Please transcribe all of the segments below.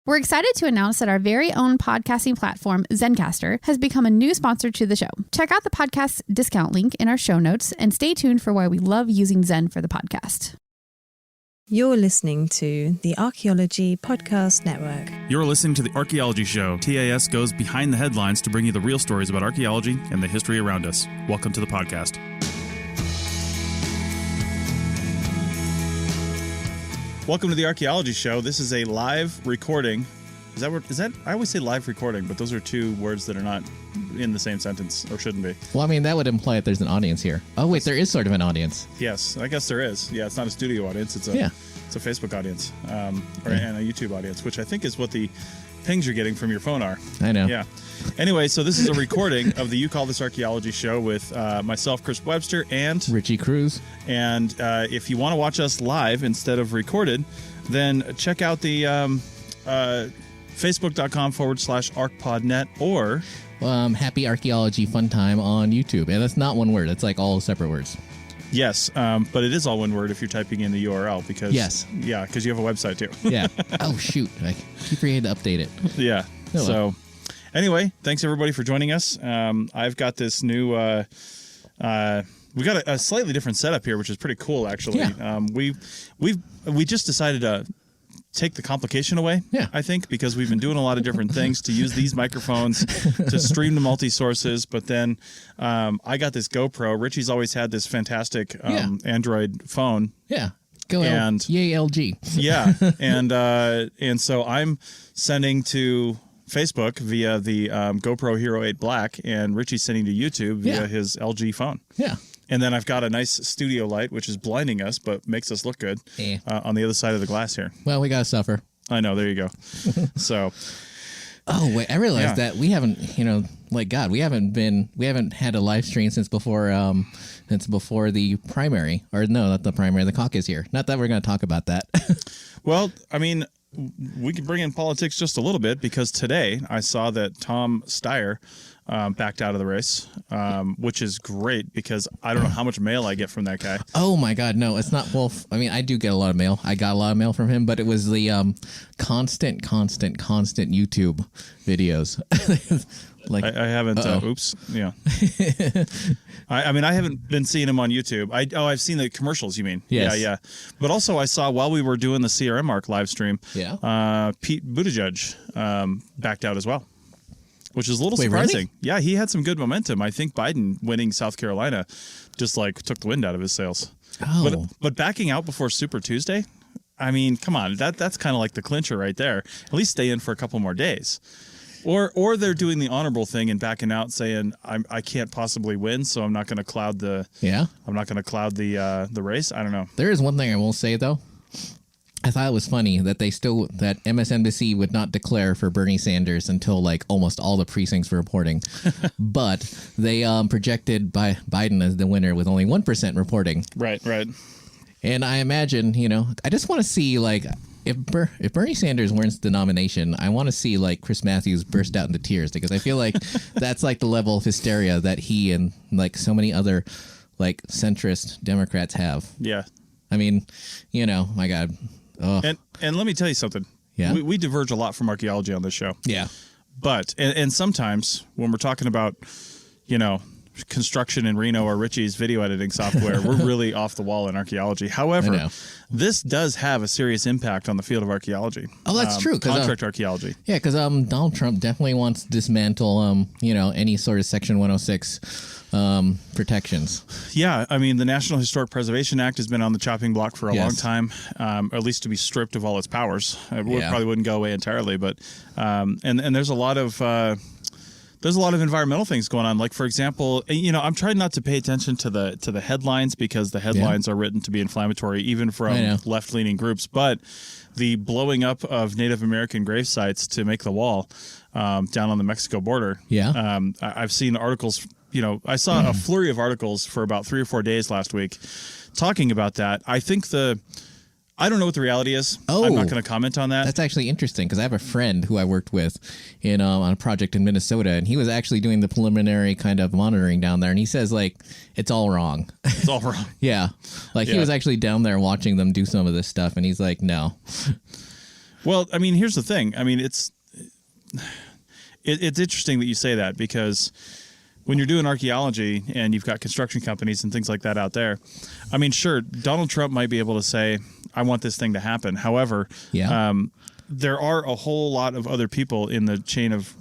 We're excited to announce that our very own podcasting platform, Zencastr, has become a new sponsor to the show. Check out the podcast's discount link in our show notes and stay tuned for why we love using Zen for the podcast. You're listening to the Archaeology Podcast Network. You're listening to the Archaeology Show. TAS goes behind the headlines to bring you the real stories about archaeology and the history around us. Welcome to the podcast. Welcome to the Archaeology Show. This is a live recording. Is that? I always say live recording, but those are two words that are not in the same sentence, or shouldn't be. Well, I mean, that would imply that there's an audience here. Oh, wait, there is sort of an audience. Yes, I guess there is. Yeah, it's not a studio audience. It's a Facebook audience, and a YouTube audience, which I think is what the pings you're getting from your phone are. I know. Yeah. Anyway, so this is a recording of the You Call This Archaeology Show with myself, Chris Webster, and Richie Cruz. And if you want to watch us live instead of recorded, then check out the facebook.com/archpodnet or Happy Archaeology Fun Time on YouTube. And that's not one word. It's like all separate words. Yes, but it is all one word if you're typing in the URL because you have a website too. Yeah. Oh shoot, I keep forgetting to update it. Yeah. Oh, so anyway, thanks everybody for joining us. I've got this new. We got a slightly different setup here, which is pretty cool actually. Yeah. We just decided to take the complication away, I think, because we've been doing a lot of different things to use these microphones to stream to multi-sources. But then I got this GoPro. Richie's always had this fantastic Android phone. Yeah. Yay, LG. Yeah. And so I'm sending to Facebook via the GoPro Hero 8 Black, and Richie's sending to YouTube via his LG phone. Yeah. And then I've got a nice studio light, which is blinding us, but makes us look good on the other side of the glass here. Well, we got to suffer. I know. There you go. So. Oh, wait. I realized that we haven't, we haven't had a live stream since before the primary. Or no, not the primary, the caucus here. Not that we're going to talk about that. Well, I mean, we can bring in politics just a little bit because today I saw that Tom Steyer backed out of the race, which is great because I don't know how much mail I get from that guy. Oh my God, no, it's not. Well, I mean, I do get a lot of mail. I got a lot of mail from him, but it was the constant YouTube videos. Like I haven't. Oops. Yeah. I mean, I haven't been seeing him on YouTube. I've seen the commercials. You mean? Yes. Yeah. But also, I saw while we were doing the CRM Arc live stream. Yeah. Pete Buttigieg backed out as well, which is a little surprising. Really? Yeah, he had some good momentum. I think Biden winning South Carolina just took the wind out of his sails. Oh. But backing out before Super Tuesday. I mean, come on. That's kind of like the clincher right there. At least stay in for a couple more days. Or they're doing the honorable thing and backing out, saying I can't possibly win, so I'm not going to cloud the race. I don't know. There is one thing I will say though. I thought it was funny that that MSNBC would not declare for Bernie Sanders until almost all the precincts were reporting, but they projected Biden as the winner with only 1% reporting. Right. And I imagine, I just want to see if Bernie Sanders wins the nomination, I want to see Chris Matthews burst out into tears because I feel like that's the level of hysteria that he and so many other centrist Democrats have. Yeah. I mean, my God. Oh. And let me tell you something. Yeah. We diverge a lot from archaeology on this show. Yeah. But and sometimes when we're talking about, construction in Reno or Richie's video editing software, we're really off the wall in archaeology. However, this does have a serious impact on the field of archaeology. Oh, that's true. Contract archaeology. Yeah, because Donald Trump definitely wants to dismantle, any sort of Section 106 protections. Yeah, I mean, the National Historic Preservation Act has been on the chopping block for a long time, at least to be stripped of all its powers. It probably wouldn't go away entirely, but and there's a lot of environmental things going on. Like, for example, I'm trying not to pay attention to the headlines because the headlines are written to be inflammatory, even from left-leaning groups. But the blowing up of Native American grave sites to make the wall down on the Mexico border. Yeah. I've seen articles. I saw a flurry of articles for about 3 or 4 days last week talking about that. I don't know what the reality is. I'm not going to comment on that. That's actually interesting because I have a friend who I worked with on a project in Minnesota, and he was actually doing the preliminary kind of monitoring down there, and he says it's all wrong. It's all wrong. Yeah. He was actually down there watching them do some of this stuff, and he's like, no. Well, I mean, here's the thing. I mean, it's interesting that you say that, because when you're doing archaeology and you've got construction companies and things like that out there, I mean, sure, Donald Trump might be able to say, I want this thing to happen. However, there are a whole lot of other people in the chain of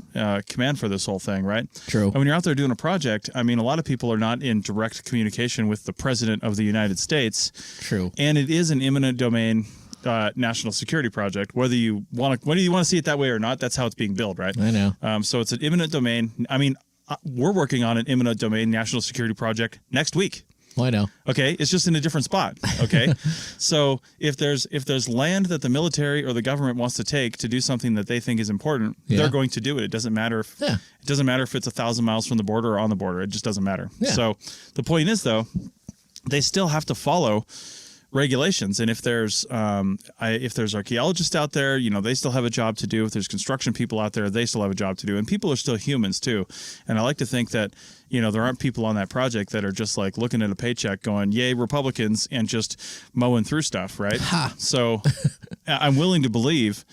command for this whole thing, right? True. And when you're out there doing a project, I mean, a lot of people are not in direct communication with the president of the United States. True. And it is an eminent domain national security project. Whether you want to see it that way or not, that's how it's being billed, right? I know. So it's an eminent domain. I mean, we're working on an eminent domain national security project next week. Well, I know. Okay, it's just in a different spot. Okay, so if there's land that the military or the government wants to take to do something that they think is important, they're going to do it. It doesn't matter if it doesn't matter if it's 1,000 miles from the border or on the border. It just doesn't matter. Yeah. So the point is, though, they still have to follow regulations, and if there's archaeologists out there, you know, they still have a job to do. If there's construction people out there, they still have a job to do, and people are still humans too. And I like to think that, you know, there aren't people on that project that are just like looking at a paycheck going, yay, Republicans, and just mowing through stuff, right? So I'm willing to believe,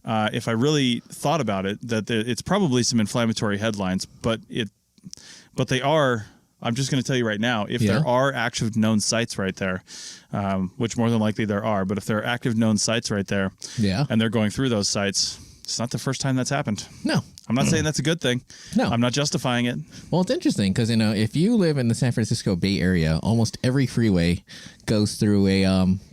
if I really thought about it, that it's probably some inflammatory headlines, but they are. I'm just going to tell you right now, if there are active known sites right there, which more than likely there are, but if there are active known sites right there, and they're going through those sites, it's not the first time that's happened. No. I'm not saying that's a good thing. No. I'm not justifying it. Well, it's interesting because, you know, if you live in the San Francisco Bay Area, almost every freeway goes through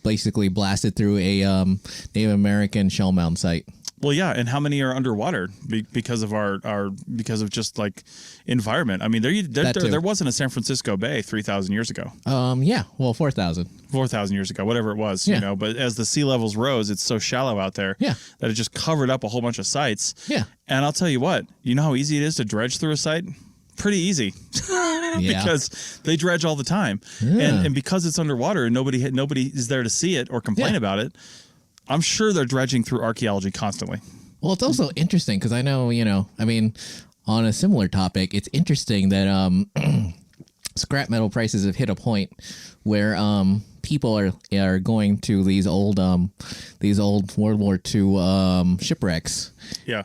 basically blasted through a Native American shell mound site. Well, yeah, and how many are underwater because of just like environment? I mean, there wasn't a San Francisco Bay 3,000 years ago. 4,000. 4,000 years ago, whatever it was, you know. But as the sea levels rose, it's so shallow out there that it just covered up a whole bunch of sites. Yeah. And I'll tell you what, you know how easy it is to dredge through a site? Pretty easy. Because they dredge all the time, and because it's underwater and nobody is there to see it or complain about it. I'm sure they're dredging through archaeology constantly. Well, it's also interesting because I know, you know, I mean, on a similar topic, it's interesting that scrap metal prices have hit a point where people are going to these old World War II shipwrecks,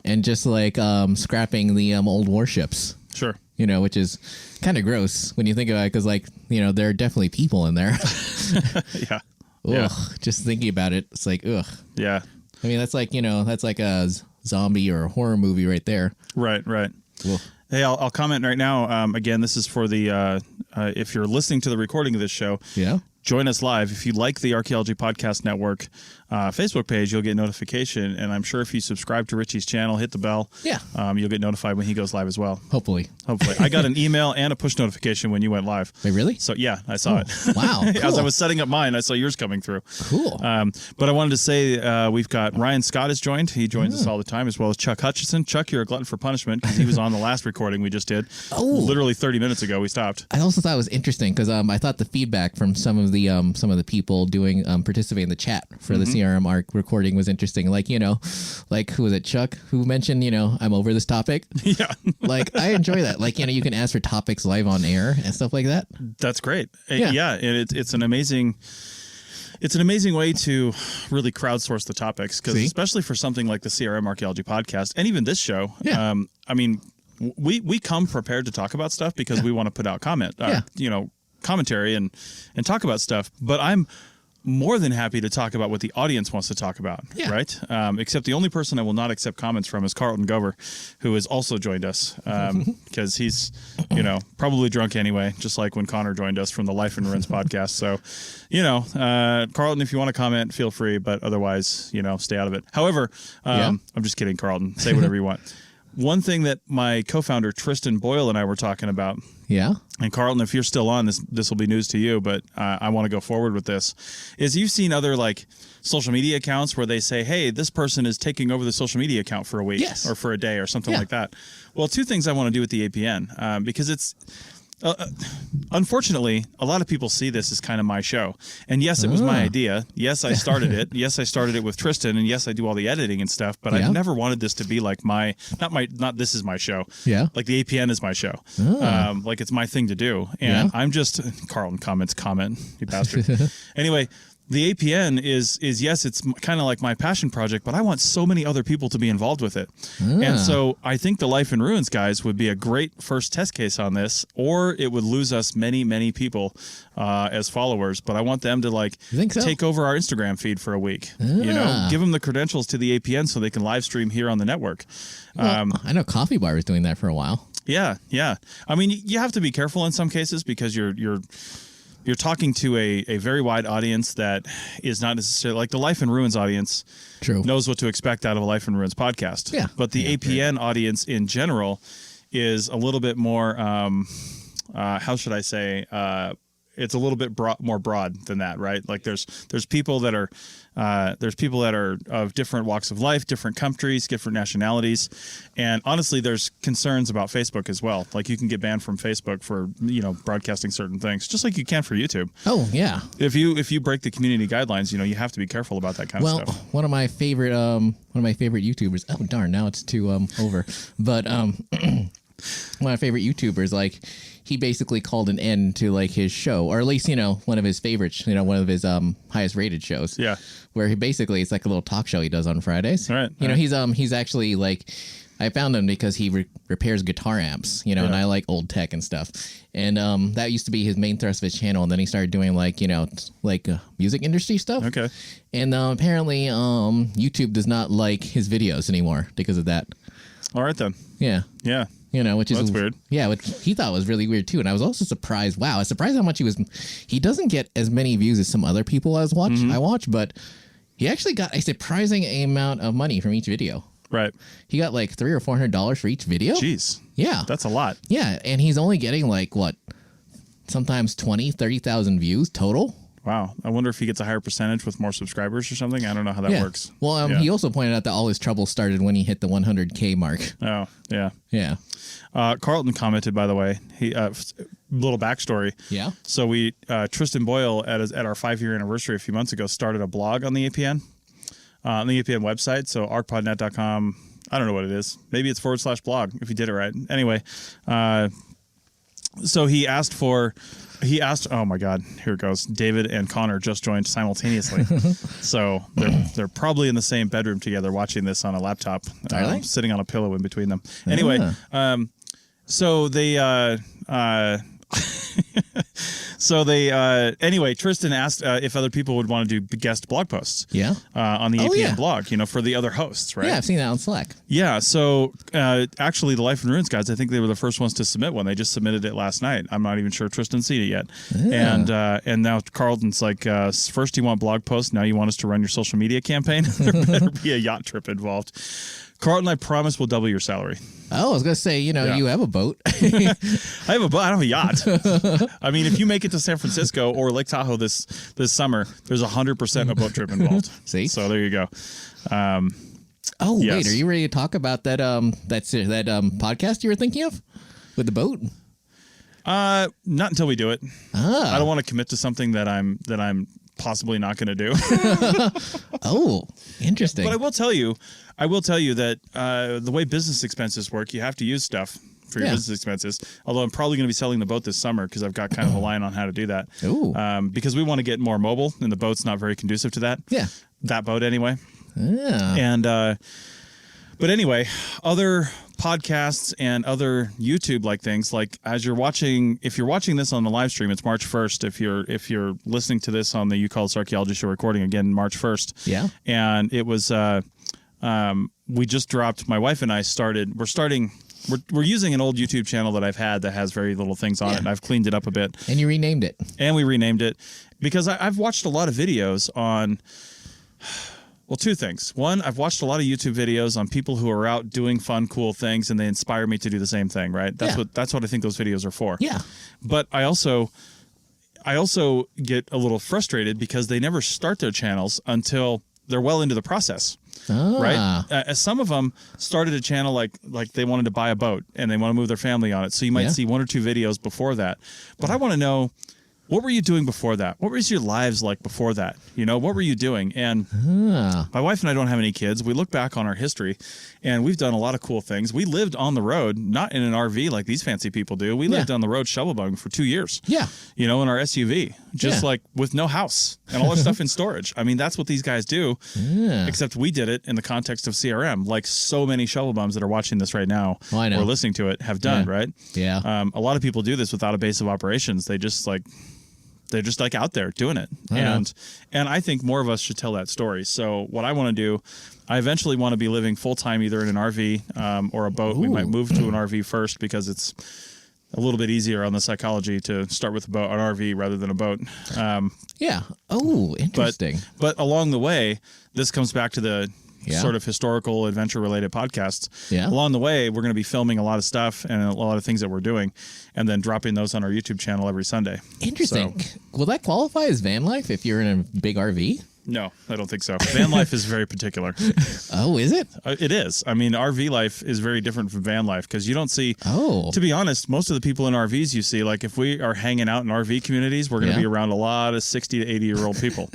and just like scrapping the old warships. Sure. You know, which is kind of gross when you think about it, because, like, you know, there are definitely people in there. Ugh, just thinking about it, it's like, ugh. Yeah. I mean, that's like, you know, that's like a zombie or a horror movie right there. Right. Ugh. Hey, I'll comment right now. Again, this is for the, if you're listening to the recording of this show, join us live. If you like the Archaeology Podcast Network Facebook page, you'll get notification. And I'm sure if you subscribe to Richie's channel, hit the bell, you'll get notified when he goes live as well. Hopefully. I got an email and a push notification when you went live. Wait, really? So, yeah, I saw it. Wow. Cool. As I was setting up mine, I saw yours coming through. Cool. But I wanted to say we've got Ryan Scott has joined. He joins us all the time, as well as Chuck Hutchison. Chuck, you're a glutton for punishment because he was on the last recording we just did. Literally 30 minutes ago, we stopped. I also thought it was interesting because I thought the feedback from some of the people doing participating in the chat for the CRM ARC recording was interesting. Like, you know, like, who was it, Chuck, who mentioned, you know, I'm over this topic? Yeah. Like, I enjoy that. Like, you know, you can ask for topics live on air and stuff like that. That's great. Yeah. And it's an amazing way to really crowdsource the topics, because especially for something like the CRM Archaeology Podcast and even this show, I mean, we come prepared to talk about stuff because we want to put out commentary and talk about stuff. But I'm more than happy to talk about what the audience wants to talk about, right? Except the only person I will not accept comments from is Carlton Gover, who has also joined us, because he's, you know, probably drunk anyway, just like when Connor joined us from the Life and Ruins podcast. So, you know, Carlton, if you want to comment, feel free, but otherwise, you know, stay out of it. However, I'm just kidding, Carlton. Say whatever you want. One thing that my co-founder Tristan Boyle and I were talking about, and Carlton, if you're still on, this will be news to you, but I want to go forward with this, is you've seen other like social media accounts where they say, hey, this person is taking over the social media account for a week or for a day or something like that. Well, two things I want to do with the APN, because it's unfortunately, a lot of people see this as kind of my show. And yes, it was my idea. Yes, I started it. Yes, I started it with Tristan. And yes, I do all the editing and stuff. But I never wanted this to be like not this is my show. Yeah. Like the APN is my show. Like it's my thing to do. And I'm just, Carlton comment, you bastard. Anyway, the APN is yes, it's kind of like my passion project, but I want so many other people to be involved with it. And so I think the Life in Ruins guys would be a great first test case on this, or it would lose us many people as followers. But I want them to take over our Instagram feed for a week. You know, give them the credentials to the APN so they can live stream here on the network. Well, I know Coffee Bar was doing that for a while. Yeah. I mean, you have to be careful in some cases because you're talking to a very wide audience that is not necessarily like the Life in Ruins audience. True. Knows what to expect out of a Life in Ruins podcast. Yeah. But the APN audience in general is a little bit more, how should I say, it's a little bit more broad than that, right? Like there's people that are of different walks of life, different countries, different nationalities, and honestly, there's concerns about Facebook as well. Like you can get banned from Facebook for broadcasting certain things, just like you can for YouTube. Oh yeah. If you break the community guidelines, you have to be careful about that kind of stuff. Well, one of my favorite YouTubers. Oh darn, now it's too over. But one of my favorite YouTubers, like, he basically called an end to like his show, or at least one of his favorites, one of his highest rated shows. Yeah, where he basically, it's like a little talk show he does on Fridays. Right. He's actually like, I found him because he repairs guitar amps, and I like old tech and stuff, and that used to be his main thrust of his channel, and then he started doing like music industry stuff. Okay. And apparently YouTube does not like his videos anymore because of that. All right then. Yeah. Yeah. Which is that's weird. Yeah, which he thought was really weird too. And I was also surprised. Wow, I was surprised how much he doesn't get as many views as some other people I watch, but he actually got a surprising amount of money from each video. Right. He got like $300 or $400 for each video. Jeez. Yeah. That's a lot. Yeah. And he's only getting like sometimes 20, 30,000 views total. Wow. I wonder if he gets a higher percentage with more subscribers or something. I don't know how that works. Well, he also pointed out that all his trouble started when he hit the 100K mark. Oh, yeah. Yeah. Carlton commented, by the way, he little backstory. Yeah. So we Tristan Boyle at our 5-year anniversary a few months ago started a blog on the APN, on the APN website. So arcpodnet.com. I don't know what it is. Maybe it's /blog if you did it right. Anyway, so he asked, oh my God, here it goes. David and Connor just joined simultaneously. So they're probably in the same bedroom together watching this on a laptop, sitting on a pillow in between them. Anyway, so they anyway, Tristan asked if other people would want to do guest blog posts. Yeah. On the APN blog, for the other hosts, right? Yeah, I've seen that on Slack. Yeah. So actually, the Life in Ruins guys, I think they were the first ones to submit one. They just submitted it last night. I'm not even sure Tristan's seen it yet. Yeah. And now Carlton's like, first you want blog posts, now you want us to run your social media campaign. There better be a yacht trip involved. Carlton, I promise we'll double your salary. Oh, I was going to say, you have a boat. I have a boat. I don't have a yacht. I mean, if you make it to San Francisco or Lake Tahoe this summer, there's 100% a boat trip involved. See? So there you go. Wait, are you ready to talk about that podcast you were thinking of with the boat? Not until we do it. I don't want to commit to something that I'm possibly not going to do. Oh, interesting. But I will tell you that the way business expenses work, you have to use stuff for your business expenses. Although I'm probably going to be selling the boat this summer because I've got kind of a line on how to do that. Ooh. Because we want to get more mobile, and the boat's not very conducive to that. Yeah. That boat anyway. Yeah. And but anyway, other podcasts and other YouTube like things, like if you're watching this on the live stream, it's March 1st. If you're listening to this on the You Call Us Archaeology show recording, again March 1st. Yeah. And it was we just dropped, my wife and I we're using an old YouTube channel that I've had that has very little things on it, and I've cleaned it up a bit. And you renamed it. And we renamed it because I've watched a lot of videos on, well, two things. One, I've watched a lot of YouTube videos on people who are out doing fun, cool things, and they inspire me to do the same thing, right? That's what I think those videos are for. Yeah. But I also get a little frustrated because they never start their channels until they're well into the process. Right? Some of them started a channel like they wanted to buy a boat and they want to move their family on it. So you might see one or two videos before that. But I want to know, what were you doing before that? What was your lives like before that? You know, what were you doing? And my wife and I don't have any kids. We look back on our history, and we've done a lot of cool things. We lived on the road, not in an RV like these fancy people do. We lived on the road shovel buging for 2 years. Yeah. You know, in our SUV, just like with no house and all our stuff in storage. I mean, that's what these guys do, except we did it in the context of CRM, like so many shovel bums that are watching this right now or listening to it have done, right? Yeah. A lot of people do this without a base of operations. They're just like out there doing it. And I think more of us should tell that story. So what I want to do, I eventually want to be living full time either in an RV or a boat. Ooh. We might move to an RV first because it's a little bit easier on the psychology to start with an RV rather than a boat. Yeah. Oh, interesting. But along the way, this comes back to the sort of historical adventure related podcasts. Yeah. Along the way, we're going to be filming a lot of stuff and a lot of things that we're doing and then dropping those on our YouTube channel every Sunday. Interesting. So, will that qualify as van life if you're in a big RV? No, I don't think so. Van life is very particular. Oh, is it? It is. I mean, RV life is very different from van life because you don't see, to be honest, most of the people in RVs you see, like if we are hanging out in RV communities, we're going to be around a lot of 60 to 80-year-old people,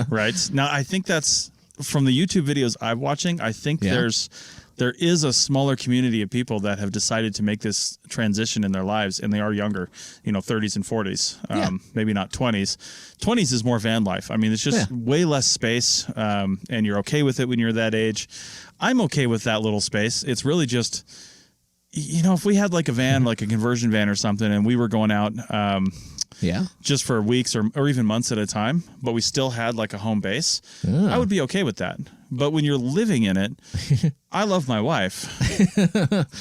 right? Now, I think that's, from the YouTube videos I'm watching, I think there is a smaller community of people that have decided to make this transition in their lives, and they are younger, 30s and 40s, maybe not 20s. 20s is more van life. I mean, it's just way less space, and you're okay with it when you're that age. I'm okay with that little space. It's really just, if we had like a van, like a conversion van or something, and we were going out just for weeks or even months at a time, but we still had like a home base, I would be okay with that. But when you're living in it, I love my wife,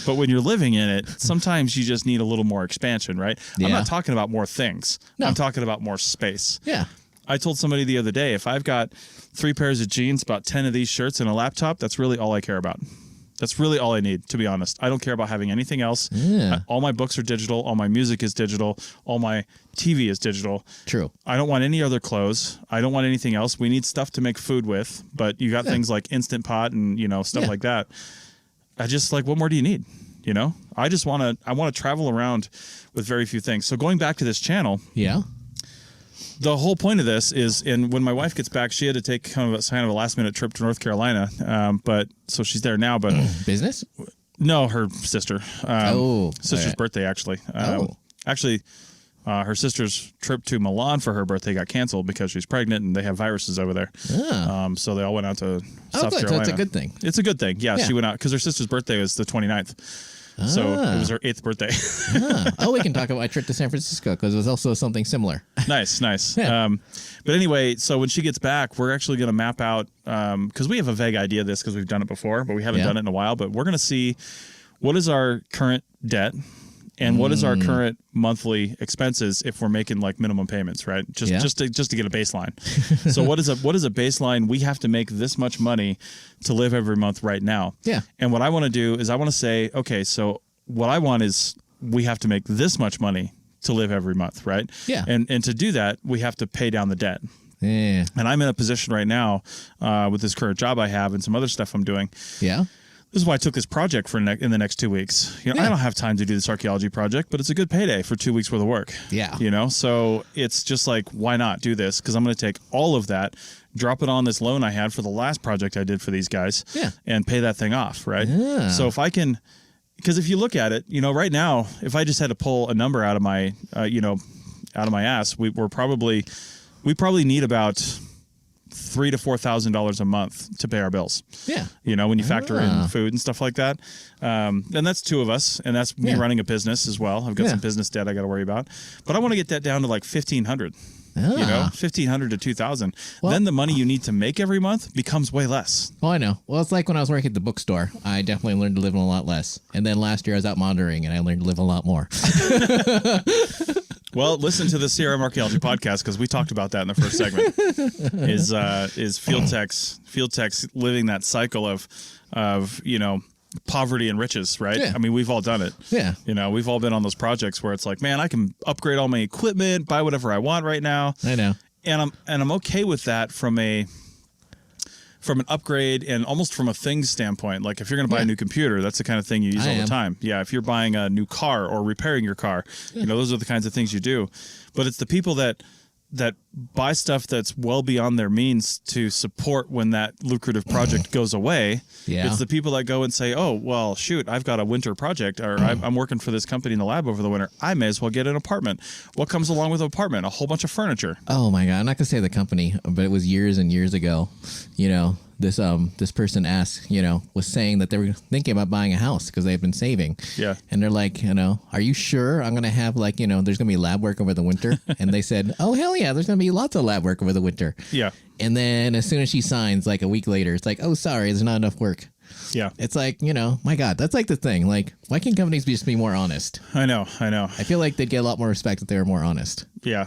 but when you're living in it, sometimes you just need a little more expansion, right? I'm not talking about more things. No. I'm talking about more space. Yeah. I told somebody the other day, if I've got 3 pairs of jeans, about 10 of these shirts, and a laptop, that's really all I care about. That's really all I need, to be honest. I don't care about having anything else. Yeah. All my books are digital. All my music is digital. All my TV is digital. True. I don't want any other clothes. I don't want anything else. We need stuff to make food with, but you got things like Instant Pot and, stuff like that. I just what more do you need? I just want to travel around with very few things. So going back to this channel. Yeah. The whole point of this is, and when my wife gets back, she had to take kind of a last minute trip to North Carolina. So she's there now, but business? No, her sister. Sister's birthday, actually. Actually, her sister's trip to Milan for her birthday got canceled because she's pregnant and they have viruses over there. So they all went out to South Carolina. So it's a good thing. It's a good thing. Yeah, she went out because her sister's birthday was the 29th. So it was her 8th birthday. We can talk about my trip to San Francisco because it was also something similar. Nice. Yeah. But anyway, so when she gets back, we're actually going to map out, because we have a vague idea of this because we've done it before, but we haven't done it in a while. But we're going to see what is our current debt and what is our current monthly expenses if we're making minimum payments, right? Just to get a baseline. So what is a baseline? We have to make this much money to live every month right now. Yeah. And what I want to do is I want to say, okay, so what I want is we have to make this much money to live every month, right? Yeah. And to do that, we have to pay down the debt. Yeah. And I'm in a position right now with this current job I have and some other stuff I'm doing. Yeah. This is why I took this project in the next 2 weeks. I don't have time to do this archaeology project, but it's a good payday for 2 weeks worth of work. Yeah. So it's just why not do this? Because I'm going to take all of that, drop it on this loan I had for the last project I did for these guys, and pay that thing off, right? Yeah. So if I can, because if you look at it, right now, if I just had to pull a number out of my, out of my ass, we probably need about $3,000 to $4,000 a month to pay our bills. Yeah. When you factor in food and stuff like that. And that's 2 of us, and that's me running a business as well. I've got some business debt I got to worry about, but I want to get that down to $1,500. $1,500 to $2,000. Well, then the money you need to make every month becomes way less. Oh, I know. Well, it's like when I was working at the bookstore. I definitely learned to live on a lot less. And then last year I was out monitoring, and I learned to live a lot more. Well, listen to the CRM Archaeology podcast because we talked about that in the first segment. Is field techs living that cycle of poverty and riches, right? Yeah. I mean, we've all done it. Yeah. We've all been on those projects where it's man, I can upgrade all my equipment, buy whatever I want right now. I know. And I'm okay with that from a from an upgrade and almost from a things standpoint. Like if you're going to buy a new computer, that's the kind of thing you use all the time. Yeah, if you're buying a new car or repairing your car, those are the kinds of things you do. But it's the people that buy stuff that's well beyond their means to support when that lucrative project goes away. Yeah. It's the people that go and say, oh, well, shoot, I've got a winter project, or I'm working for this company in the lab over the winter. I may as well get an apartment. What comes along with an apartment? A whole bunch of furniture. Oh, my God. I'm not going to say the company, but it was years and years ago. This person asked, was saying that they were thinking about buying a house because they've been saving. Yeah. And they're like, are you sure I'm going to have there's going to be lab work over the winter? And they said, oh, hell yeah, there's going to be lots of lab work over the winter. Yeah. And then as soon as she signs, like a week later, it's like, oh, sorry, there's not enough work. Yeah. It's like, my God, that's like the thing. Like, why can't companies just be more honest? I know. I feel like they'd get a lot more respect if they were more honest. Yeah.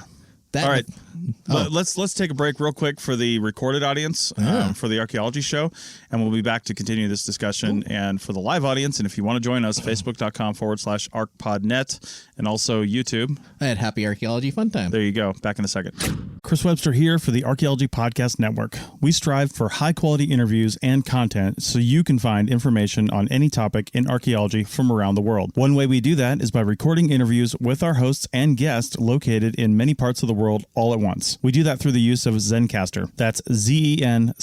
All right. Let's take a break real quick for the recorded audience for the Archaeology show, and we'll be back to continue this discussion. And for the live audience, and if you want to join us, facebook.com/ArcPodNet, and also YouTube. At Happy Archaeology Fun Time. There you go. Back in a second. Chris Webster here for the Archaeology Podcast Network. We strive for high-quality interviews and content so you can find information on any topic in archaeology from around the world. One way we do that is by recording interviews with our hosts and guests located in many parts of the world all at once. We do that through the use of Zencastr. That's Zencastr.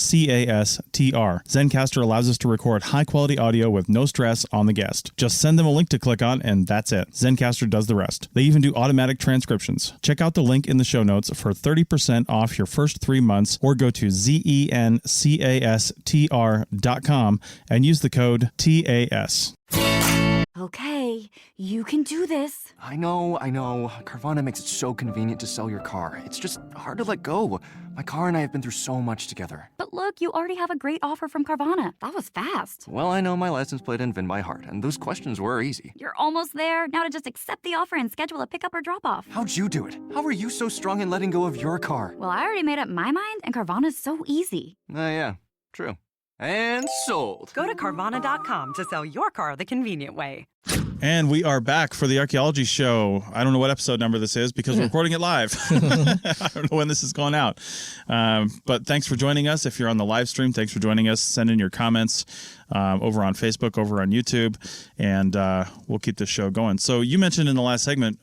Zencastr allows us to record high-quality audio with no stress on the guest. Just send them a link to click on, and that's it. Zencastr does the rest. They even do automatic transcriptions. Check out the link in the show notes for 30% off your first 3 months, or go to zencastr.com and use the code TAS. Okay, you can do this. I know. Carvana makes it so convenient to sell your car. It's just hard to let go. My car and I have been through so much together. But look, you already have a great offer from Carvana. That was fast. Well, I know my license plate and VIN by heart, and those questions were easy. You're almost there. Now to just accept the offer and schedule a pickup or drop-off. How'd you do it? How are you so strong in letting go of your car? Well, I already made up my mind, and Carvana's so easy. Yeah, true. And sold. Go to Carvana.com to sell your car the convenient way. And we are back for the Archaeology show. I don't know what episode number this is because we're recording it live. I don't know when this is going out. But thanks for joining us. If you're on the live stream, thanks for joining us. Send in your comments over on Facebook, over on YouTube, and we'll keep this show going. So you mentioned in the last segment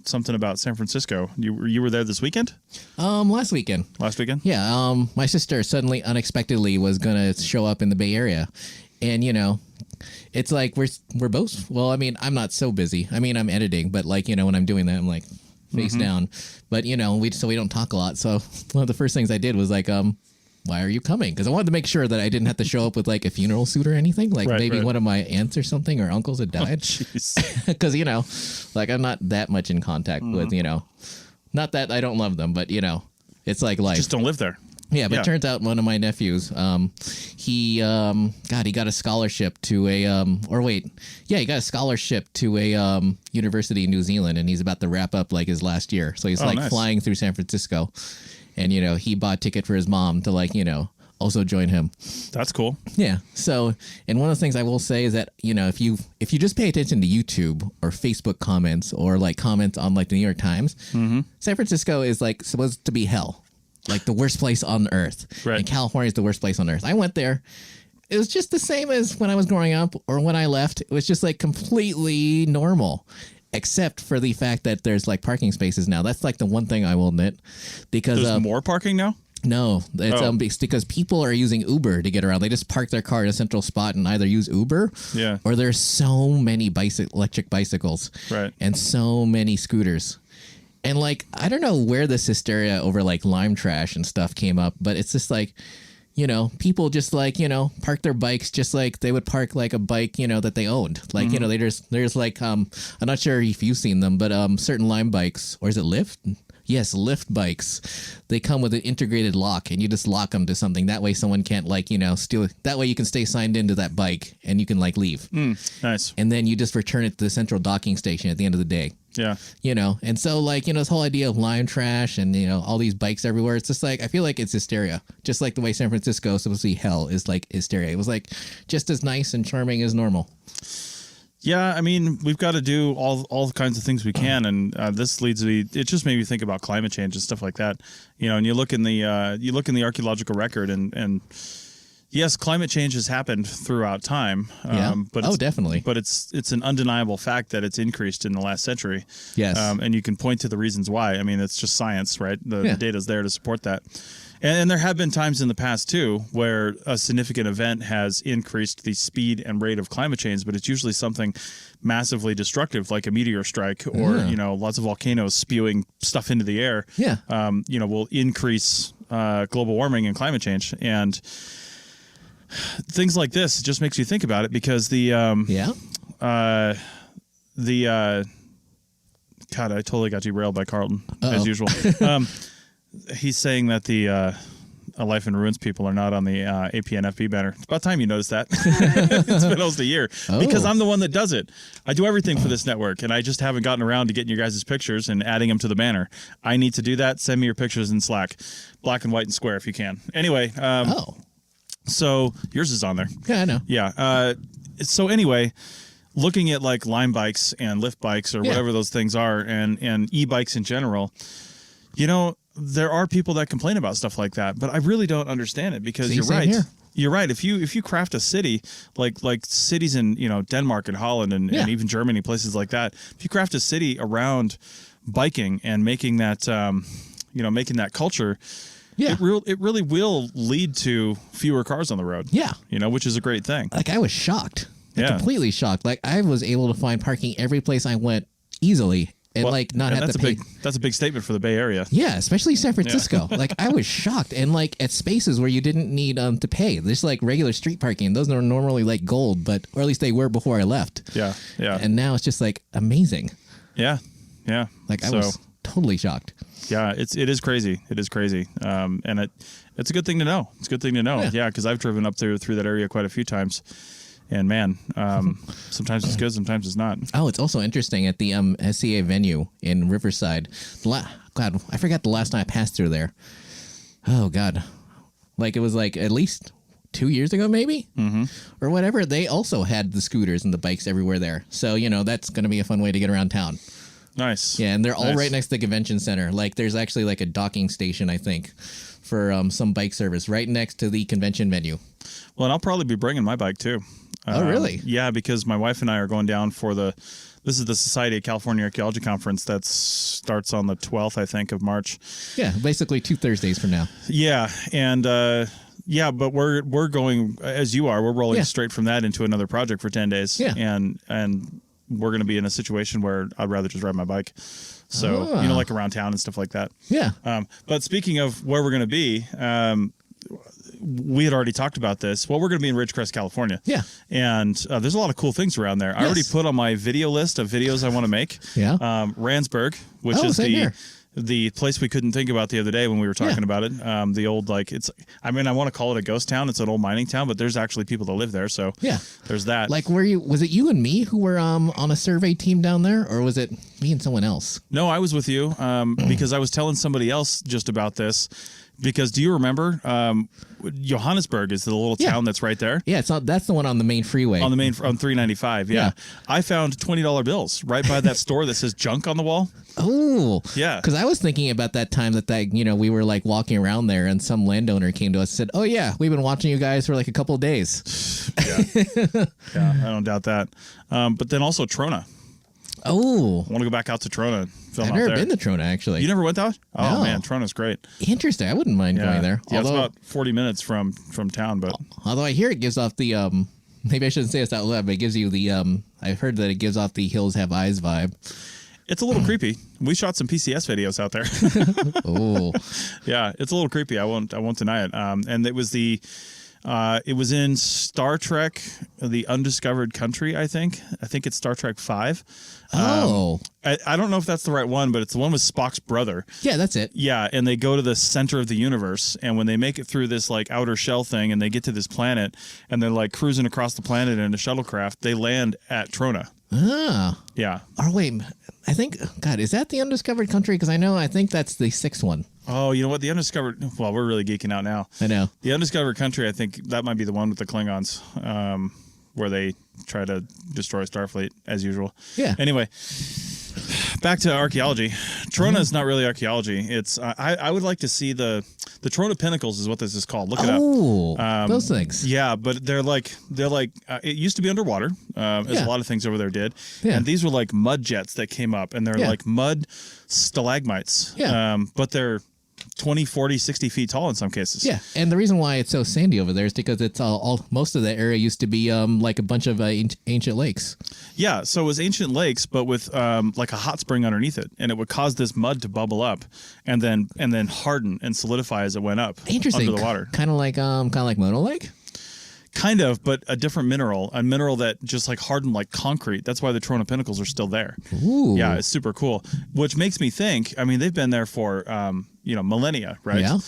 something about San Francisco. You were there this weekend? Last weekend. Last weekend? Yeah. My sister suddenly, unexpectedly, was going to show up in the Bay Area. And, it's like we're both, well, I mean, I'm not so busy. I mean, I'm editing, but when I'm doing that, I'm like face down. But, we don't talk a lot. So one of the first things I did was like, why are you coming? Because I wanted to make sure that I didn't have to show up with like a funeral suit or anything. Like maybe one of my aunts or something or uncles had died. Because, I'm not that much in contact with, not that I don't love them, but, it's like life. Just don't live there. Yeah, but it turns out one of my nephews, he got a scholarship to he got a scholarship to a university in New Zealand, and he's about to wrap up like his last year. So he's nice. Flying through San Francisco, and he bought a ticket for his mom to also join him. That's cool. Yeah. So, and one of the things I will say is that, if you just pay attention to YouTube or Facebook comments or like comments on like the New York Times, San Francisco is like supposed to be hell. Like the worst place on earth. Right. And California is the worst place on earth. I went there. It was just the same as when I was growing up or when I left. It was just like completely normal, except for the fact that there's like parking spaces now. That's like the one thing I will admit. Because there's more parking now? No, it's because people are using Uber to get around. They just park their car in a central spot and either use Uber or there's so many electric bicycles and so many scooters. And like, I don't know where this hysteria over like lime trash and stuff came up, but it's just like, people just like, park their bikes just like they would park like a bike, that they owned. Like, there's like, I'm not sure if you've seen them, but certain Lime bikes, or is it Lyft? Yes, Lyft bikes. They come with an integrated lock, and you just lock them to something. That way someone can't steal it. That way you can stay signed into that bike and you can leave. Nice. And then you just return it to the central docking station at the end of the day. Yeah. And so this whole idea of lime trash and, all these bikes everywhere, it's just like, I feel like it's hysteria. Just like the way San Francisco is supposed to be hell is like hysteria. It was like just as nice and charming as normal. Yeah, I mean, we've got to do all kinds of things we can, and this leads me. It just made me think about climate change and stuff like that. And you look in the archaeological record, and Yes, climate change has happened throughout time. But definitely. But it's an undeniable fact that it's increased in the last century. Yes. And you can point to the reasons why. I mean, it's just science, right? The data's there to support that. And there have been times in the past, too, where a significant event has increased the speed and rate of climate change, but it's usually something massively destructive, like a meteor strike or, lots of volcanoes spewing stuff into the air, will increase global warming and climate change. And things like this just makes you think about it because God, I totally got derailed by Carlton, as usual. He's saying that the Life in Ruins people are not on the APNFB banner. It's about time you noticed that. It's been almost a year because I'm the one that does it. I do everything for this network, and I just haven't gotten around to getting your guys' pictures and adding them to the banner. I need to do that. Send me your pictures in Slack, black and white and square if you can. Anyway, so yours is on there. Yeah, I know. Yeah. So anyway, looking at like Lime bikes and Lyft bikes or whatever those things are, and e-bikes in general, there are people that complain about stuff like that, but I really don't understand it because you're right. Here. You're right. If you craft a city like cities in Denmark and Holland and even Germany, places like that, if you craft a city around biking and making that making that culture, it really will lead to fewer cars on the road. Yeah, which is a great thing. Like I was shocked, completely shocked. Like I was able to find parking every place I went easily. And not have to pay. That's a big statement for the Bay Area. Yeah, especially San Francisco. Like I was shocked, and like at spaces where you didn't need to pay. There's like regular street parking. Those are normally like gold, or at least they were before I left. Yeah. And now it's just like amazing. Yeah. Like I was totally shocked. Yeah, it is crazy. It is crazy. And it's a good thing to know. It's a good thing to know. Yeah, because I've driven up through that area quite a few times. And man, sometimes it's good, sometimes it's not. Oh, it's also interesting at the SCA venue in Riverside. God, I forgot the last time I passed through there. Oh God, like it was like at least 2 years ago, maybe, or whatever. They also had the scooters and the bikes everywhere there. So that's going to be a fun way to get around town. Nice. Yeah, and they're all right next to the convention center. Like there's actually like a docking station, I think, for some bike service right next to the convention venue. Well, and I'll probably be bringing my bike too. Oh, really? Yeah, because my wife and I are going down for this is the Society of California Archaeology Conference that starts on the 12th, I think, of March. Yeah, basically 2 Thursdays from now. Yeah, and but we're going, as you are, we're rolling straight from that into another project for 10 days. Yeah. And we're going to be in a situation where I'd rather just ride my bike. So, like around town and stuff like that. Yeah. But speaking of where we're going to be, we had already talked about this. Well, we're going to be in Ridgecrest, California. Yeah. And there's a lot of cool things around there. Yes. I already put on my video list of videos I want to make. Yeah. Randsburg, which is the place we couldn't think about the other day when we were talking about it. The old, I want to call it a ghost town. It's an old mining town, but there's actually people that live there. So there's that. Like, was it you and me who were on a survey team down there, or was it me and someone else? No, I was with you because I was telling somebody else just about this. Because do you remember Johannesburg is the little town that's right there? Yeah, that's the one on the main freeway. On 395, yeah. I found $20 bills right by that store that says junk on the wall. Oh. Yeah. Because I was thinking about that time that we were like walking around there and some landowner came to us and said, "Oh yeah, we've been watching you guys for like a couple of days." Yeah, I don't doubt that. But then also Trona. Oh. I want to go back out to Trona. I've never been to Trona, actually. You never went out? Oh, man, Trona's great. Interesting. I wouldn't mind going there. Yeah, it's about 40 minutes from town, but... Although I hear it gives off the, maybe I shouldn't say this out loud, but it gives you the, I've heard that it gives off the hills have eyes vibe. It's a little creepy. We shot some PCS videos out there. Oh. Yeah, it's a little creepy. I won't deny it. And it was it was in Star Trek, The Undiscovered Country, I think. I think it's Star Trek 5. Oh. I don't know if that's the right one, but it's the one with Spock's brother. Yeah, that's it. Yeah, and they go to the center of the universe, and when they make it through this like outer shell thing and they get to this planet, and they're like cruising across the planet in a shuttlecraft, they land at Trona. Ah. Yeah. Or wait, I think, God, is that The Undiscovered Country? Because I think that's the 6th one. Oh, you know what? The Undiscovered... Well, we're really geeking out now. I know. The Undiscovered Country, I think that might be the one with the Klingons, where they try to destroy Starfleet, as usual. Yeah. Anyway, back to archaeology. Trona is not really archaeology. It's I would like to see the The Trona Pinnacles is what this is called. Look it up. Oh, those things. Yeah, but they're like it used to be underwater, as a lot of things over there did. Yeah. And these were like mud jets that came up, and they're like mud stalagmites. Yeah. But they're 20, 40, 60 feet tall in some cases. Yeah, and the reason why it's so sandy over there is because it's all most of that area used to be like a bunch of ancient lakes. Yeah, so it was ancient lakes, but with like a hot spring underneath it, and it would cause this mud to bubble up, and then harden and solidify as it went up Interesting. under the water. Kind of like Mono Lake. Kind of, but a different mineral, a mineral that just like hardened like concrete. That's why the Trona Pinnacles are still there. Ooh. Yeah, it's super cool. Which makes me think, I mean, they've been there for, millennia, right? Yeah.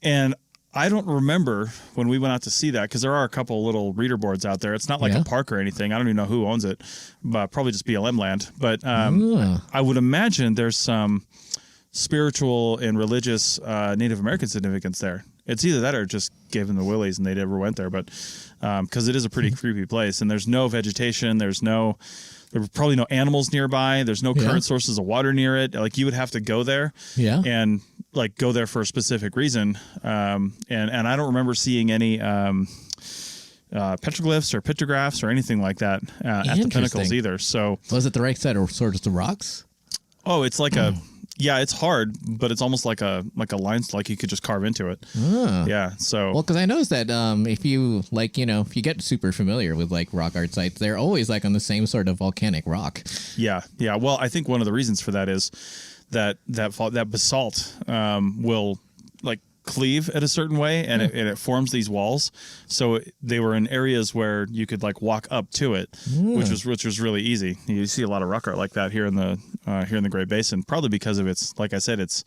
And I don't remember when we went out to see that, because there are a couple little reader boards out there. It's not like a park or anything. I don't even know who owns it, but probably just BLM land. But I would imagine there's some spiritual and religious Native American significance there. It's either that or just gave them the willies and they never went there. But because it is a pretty creepy place, and there's no vegetation, there were probably no animals nearby. There's no current sources of water near it. Like you would have to go there and like go there for a specific reason. And I don't remember seeing any petroglyphs or pictographs or anything like that at the pinnacles either. So was it the right side or sort of the rocks? Oh, it's like it's hard, but it's almost like a line, like you could just carve into it. Yeah. So well, because I noticed that if you if you get super familiar with like rock art sites, they're always like on the same sort of volcanic rock. Yeah. Well, I think one of the reasons for that is that basalt will like cleave at a certain way, and it forms these walls. So they were in areas where you could like walk up to it, which was really easy. You see a lot of rock art like that here in the Great Basin, probably because of its, like I said, it's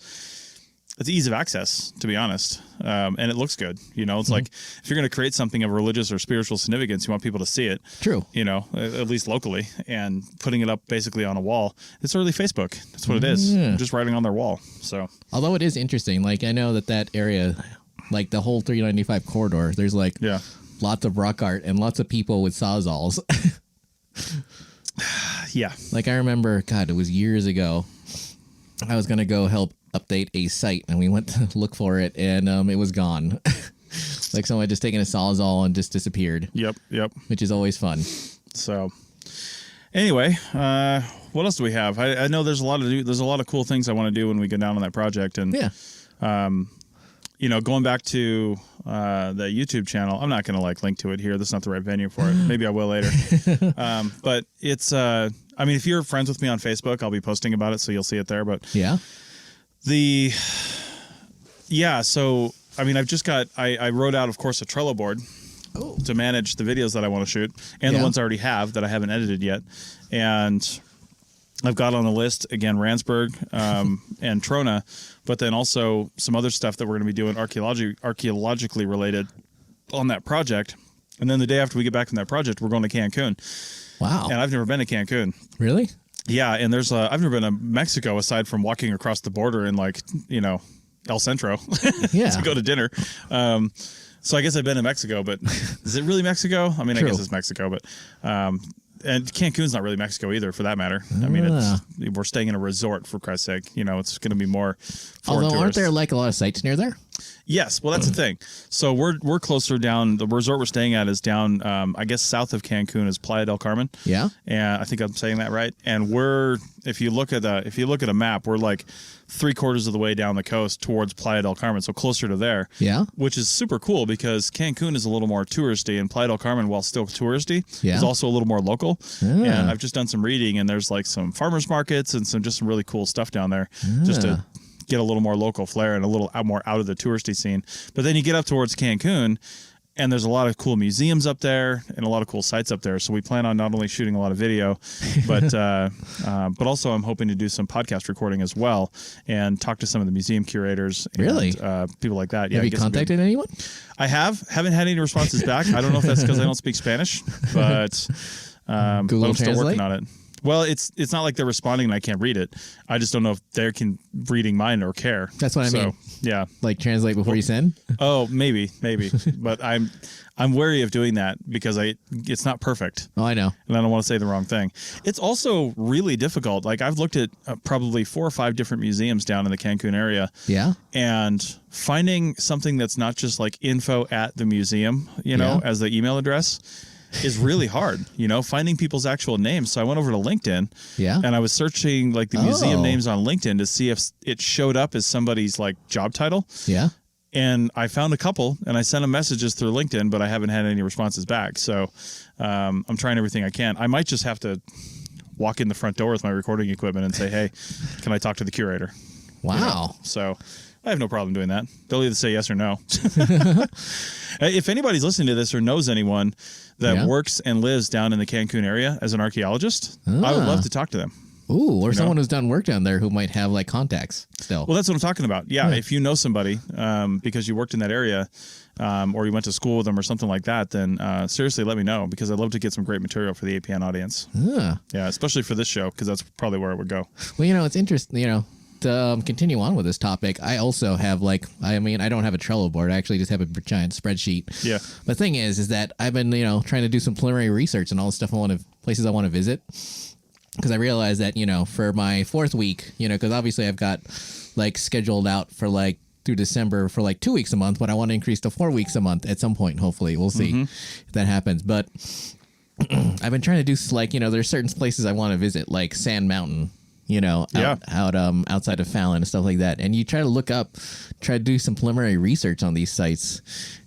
ease of access, to be honest, and it looks good. It's like if you're going to create something of religious or spiritual significance, you want people to see it. True. At least locally, and putting it up basically on a wall. It's early Facebook. That's what it is. Just writing on their wall. So, although it is interesting, like I know that area, like the whole 395 corridor, there's like lots of rock art and lots of people with sawzalls. Yeah. Like I remember, God, it was years ago. I was going to go help update a site, and we went to look for it, and it was gone. Like someone had just taken a sawzall and just disappeared. Yep. Which is always fun. So anyway, what else do we have? I know there's a lot of cool things I want to do when we go down on that project, and going back to the YouTube channel, I'm not going to like link to it here. This is not the right venue for it. Maybe I will later. But it's if you're friends with me on Facebook, I'll be posting about it, so you'll see it there. But so I've just got I wrote out, of course, a Trello board to manage the videos that I want to shoot, and the ones I already have that I haven't edited yet. And I've got on the list again Randsburg and Trona, but then also some other stuff that we're going to be doing archaeologically related on that project. And then the day after we get back from that project, we're going to Cancun. Wow! And I've never been to Cancun. Really? Yeah, and I've never been to Mexico aside from walking across the border in El Centro to go to dinner. So I guess I've been to Mexico, but is it really Mexico? I mean, True. I guess it's Mexico, but and Cancun's not really Mexico either, for that matter. I mean, we're staying in a resort, for Christ's sake. It's going to be more foreign Although, tourists. aren't there like a lot of sites near there? Yes, well, that's the thing. So we're closer down. The resort we're staying at is down, I guess, south of Cancun is Playa del Carmen. Yeah, and I think I'm saying that right. And if you look at a map, we're like 3/4 of the way down the coast towards Playa del Carmen, so closer to there. Yeah, which is super cool because Cancun is a little more touristy, and Playa del Carmen, while still touristy, is also a little more local. And I've just done some reading, and there's like some farmers markets and some really cool stuff down there, just to get a little more local flair and a little more out of the touristy scene. But then you get up towards Cancun, and there's a lot of cool museums up there and a lot of cool sites up there. So we plan on not only shooting a lot of video, but also I'm hoping to do some podcast recording as well and talk to some of the museum curators and people like that. Have you contacted anyone? I haven't had any responses back. I don't know if that's because I don't speak Spanish, but I'm still working on it. Well, it's not like they're responding and I can't read it. I just don't know if they're reading mine or care. That's what I mean. Yeah. Like translate before you send? Oh, maybe. But I'm wary of doing that because it's not perfect. Oh, I know. And I don't want to say the wrong thing. It's also really difficult. Like I've looked at probably 4 or 5 different museums down in the Cancun area. Yeah. And finding something that's not just like info at the museum, as the email address is really hard, finding people's actual names. So I went over to LinkedIn and I was searching like the museum names on LinkedIn to see if it showed up as somebody's like job title. Yeah. And I found a couple and I sent them messages through LinkedIn, but I haven't had any responses back. So I'm trying everything I can. I might just have to walk in the front door with my recording equipment and say, hey, can I talk to the curator? Wow. So I have no problem doing that. They'll either say yes or no. If anybody's listening to this or knows anyone that works and lives down in the Cancun area as an archaeologist, I would love to talk to them. Ooh, or someone who's done work down there who might have like contacts still. Well, that's what I'm talking about. Yeah, if you know somebody because you worked in that area or you went to school with them or something like that, then seriously let me know because I'd love to get some great material for the APN audience. Yeah, especially for this show because that's probably where it would go. Well, it's interesting, to continue on with this topic, I also have I don't have a Trello board. I actually just have a giant spreadsheet. Yeah. The thing is that I've been, trying to do some preliminary research on all the stuff places I want to visit. Because I realized that, for my 4th week, because obviously I've got scheduled out for through December for 2 weeks a month, but I want to increase to 4 weeks a month at some point. Hopefully we'll see if that happens. But I've been trying to do there's certain places I want to visit, like Sand Mountain. Outside of Fallon and stuff like that. And you try to do some preliminary research on these sites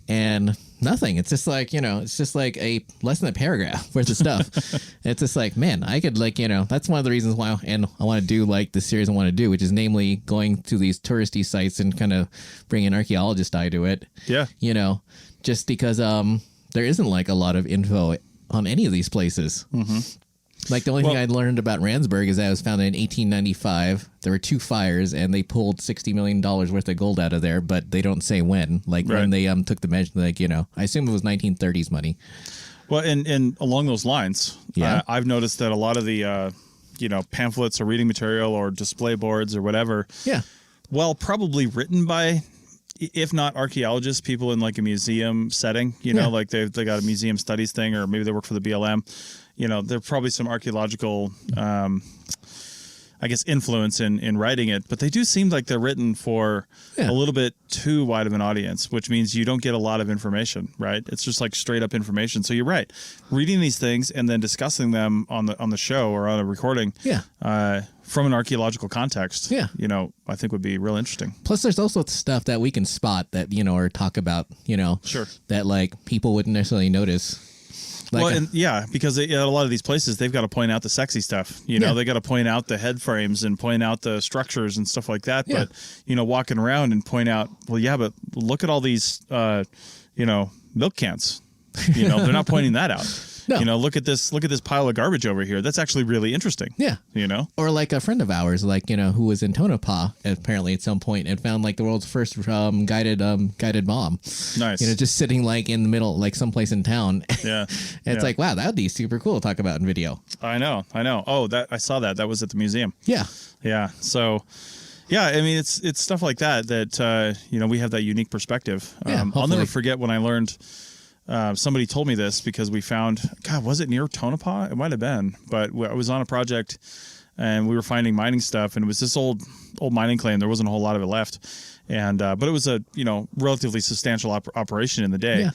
and nothing. It's just a less than a paragraph worth of stuff. It's just man, I could that's one of the reasons why, and I want to do the series I want to do, which is namely going to these touristy sites and kind of bring an archaeologist eye to it. Yeah. Just because there isn't a lot of info on any of these places. Mm-hmm. The only thing I learned about Randsburg is that it was founded in 1895. There were 2 fires, and they pulled $60 million worth of gold out of there, but they don't say when. When they took the measure, I assume it was 1930s money. Well, and along those lines, I've noticed that a lot of the, pamphlets or reading material or display boards or whatever, probably written by, if not archaeologists, people in a museum setting, they got a museum studies thing, or maybe they work for the BLM. There's probably some archaeological, influence in writing it, but they do seem like they're written for a little bit too wide of an audience, which means you don't get a lot of information, right? It's just straight up information. So you're right. Reading these things and then discussing them on the show or on a recording, from an archaeological context, I think would be real interesting. Plus, there's also stuff that we can spot that, or talk about, that people wouldn't necessarily notice. Because at a lot of these places, they've got to point out the sexy stuff. They got to point out the head frames and point out the structures and stuff like that. Yeah. But, walking around and point out, but look at all these, milk cans. They're not pointing that out. No. Look at this pile of garbage over here. That's actually really interesting. Yeah. Or a friend of ours, who was in Tonopah apparently at some point and found the world's first guided bomb. Nice. Just sitting in the middle, someplace in town. Yeah. And it's wow, that would be super cool to talk about in video. I know. Oh, I saw that. That was at the museum. Yeah. Yeah. So yeah, it's stuff like that we have that unique perspective. I'll never forget when I learned. Somebody told me this because we found, was it near Tonopah? It might have been, but I was on a project and we were finding mining stuff, and it was this old mining claim. There wasn't a whole lot of it left, and but it was a relatively substantial operation in the day. Yeah.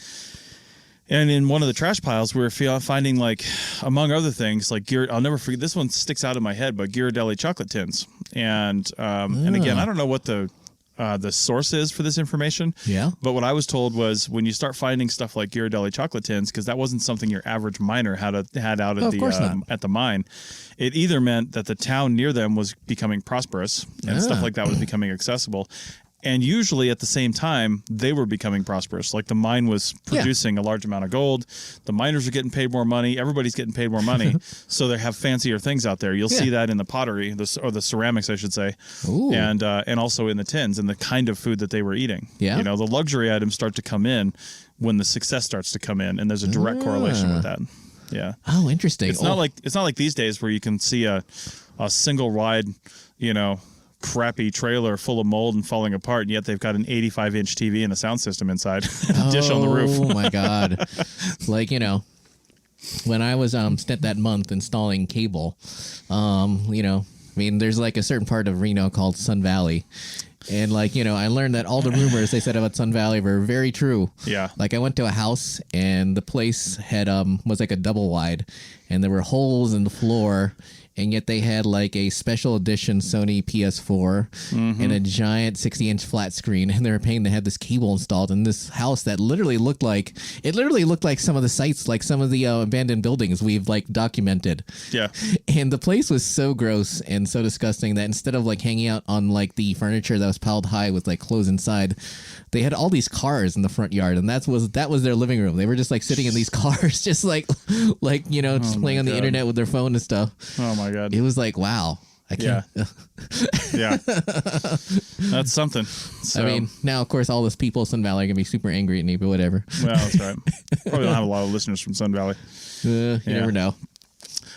And in one of the trash piles, we were finding among other things, I'll never forget. This one sticks out in my head, but Ghirardelli chocolate tins, and again, I don't know what the source is for this information. Yeah. But what I was told was when you start finding stuff like Ghirardelli chocolate tins, because that wasn't something your average miner had out at the mine, it either meant that the town near them was becoming prosperous and stuff like that was becoming accessible. And usually at the same time, they were becoming prosperous. The mine was producing a large amount of gold. The miners are getting paid more money. Everybody's getting paid more money. So they have fancier things out there. You'll see that in the pottery, or the ceramics, I should say. Ooh. And also in the tins and the kind of food that they were eating. Yeah. The luxury items start to come in when the success starts to come in. And there's a direct correlation with that. Yeah. Oh, interesting. It's not like these days where you can see a single wide, crappy trailer full of mold and falling apart, and yet they've got an 85-inch TV and a sound system inside, a dish on the roof. Oh my God. Like, when I was spent that month installing cable, there's like a certain part of Reno called Sun Valley. And I learned that all the rumors they said about Sun Valley were very true. Yeah. Like I went to a house and the place had was like a double wide, and there were holes in the floor, and yet they had like a special edition Sony PS4 and a giant 60-inch flat screen, and they were paying to have this cable installed in this house that literally looked like some of the sites, like some of the abandoned buildings we've like documented. Yeah. And the place was so gross and so disgusting that instead of like hanging out on like the furniture that was piled high with like clothes inside, they had all these cars in the front yard, and that was their living room. They were just like sitting in these cars, just just playing on the internet with their phone and stuff. Oh my God. It was like, wow. I can't. Yeah. That's something. So, I mean, now of course all those people in Sun Valley are gonna be super angry at me, but whatever. Well, that's right. Probably don't have a lot of listeners from Sun Valley. You never know.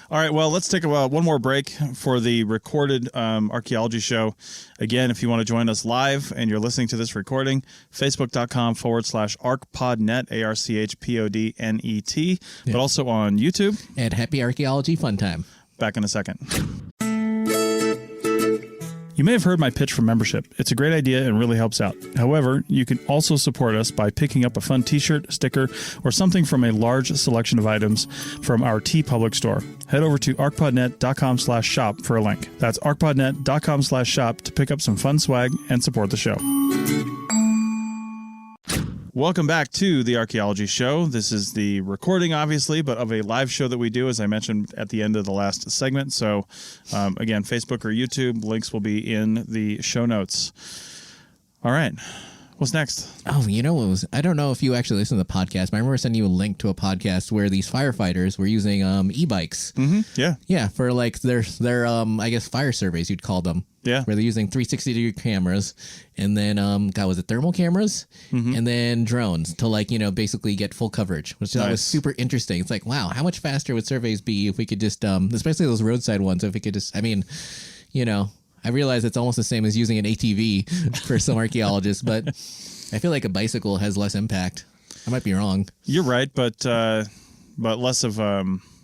All right, well, let's take one more break for the recorded archaeology show. Again, if you want to join us live and you're listening to this recording, facebook.com/archpodnet, ARCHPODNET, but also on YouTube. And happy archaeology fun time. Back in a second. You may have heard my pitch for membership. It's a great idea and really helps out. However, you can also support us by picking up a fun t-shirt, sticker, or something from a large selection of items from our TeePublic store. Head over to archpodnet.com/shop for a link. That's archpodnet.com/shop to pick up some fun swag and support the show. Welcome back to the Archaeology Show. This is the recording, obviously, but of a live show that we do, as I mentioned at the end of the last segment. So, again, Facebook or YouTube, links will be in the show notes. All right. What's next? Oh, I don't know if you actually listen to the podcast, but I remember sending you a link to a podcast where these firefighters were using e-bikes. Mm-hmm. Yeah. Yeah, for like their I guess fire surveys, you'd call them. Yeah. Where they're using 360-degree cameras, and then was it thermal cameras, and then drones to basically get full coverage, which I thought was super interesting. It's like, wow, how much faster would surveys be if we could just especially those roadside ones, if we could just I realize it's almost the same as using an ATV for some archaeologists, but I feel like a bicycle has less impact. I might be wrong. You're right, but less of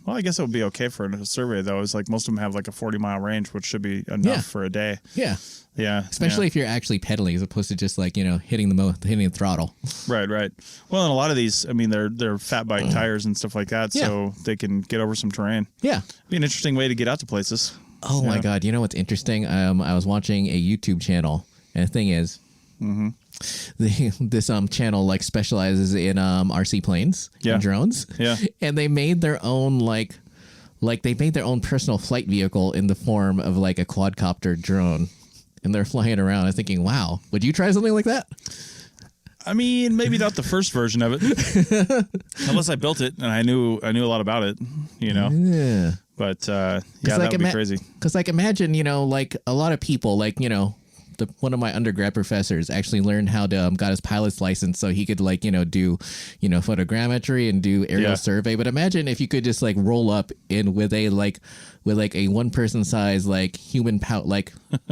well, I guess it would be okay for a survey, though. It's like most of them have like a 40-mile range, which should be enough for a day. Yeah. Yeah. Especially if you're actually pedaling as opposed to just like, hitting the throttle. Right. Well, and a lot of these, I mean, they're fat bike tires and stuff like that, so they can get over some terrain. Yeah. Be an interesting way to get out to places. Oh my God. You know what's interesting? I was watching a YouTube channel, and the thing is, this channel like specializes in RC planes and drones. Yeah. And they made their own they made their own personal flight vehicle in the form of like a quadcopter drone. And they're flying around. I'm thinking, wow, would you try something like that? I mean, maybe not the first version of it, unless I built it and I knew a lot about it, Yeah. But that would be crazy. Because imagine, like a lot of people, one of my undergrad professors actually learned how to got his pilot's license so he could do photogrammetry and do aerial survey. But imagine if you could just roll up in with a one person size human I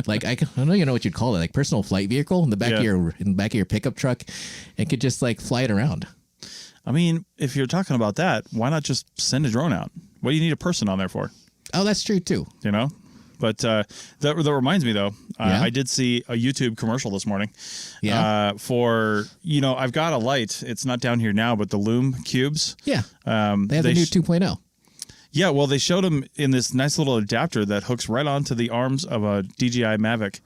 don't know what you'd call it, personal flight vehicle in the back of your pickup truck, and could just fly it around. I mean, if you're talking about that, why not just send a drone out? What do you need a person on there for? Oh, that's true too. But that reminds me, though, I did see a YouTube commercial this morning for, I've got a light. It's not down here now, but the Loom cubes. Yeah. They have the new 2.0. Yeah, well, they showed them in this nice little adapter that hooks right onto the arms of a DJI Mavic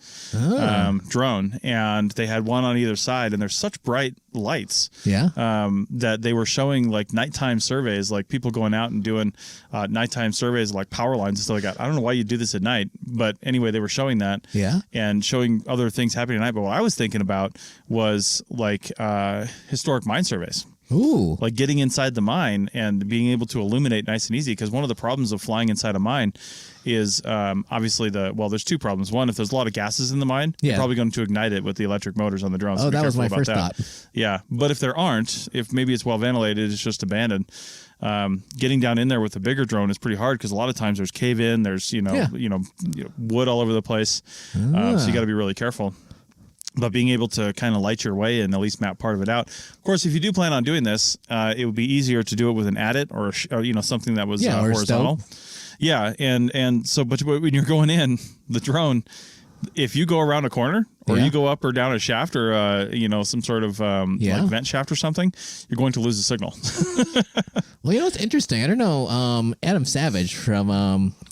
drone, and they had one on either side, and they're such bright lights that they were showing nighttime surveys, people going out and doing nighttime surveys power lines and stuff like that. I don't know why you do this at night, but anyway, they were showing that and showing other things happening at night. But what I was thinking about was historic mine surveys. Ooh. Getting inside the mine and being able to illuminate nice and easy, because one of the problems of flying inside a mine is obviously there's two problems. One, if there's a lot of gases in the mine, you're probably going to ignite it with the electric motors on the drone. Oh, that was my first thought. Yeah, but if there aren't, if maybe it's well ventilated, it's just abandoned, getting down in there with a bigger drone is pretty hard because a lot of times there's cave in, there's wood all over the place, so you got to be really careful. But being able to kind of light your way and at least map part of it out. Of course, if you do plan on doing this, it would be easier to do it with an adit or something that was horizontal. Yeah, and so but when you're going in the drone, if you go around a corner or you go up or down a shaft or some sort of like vent shaft or something, you're going to lose the signal. Well, it's interesting. I don't know. Adam Savage from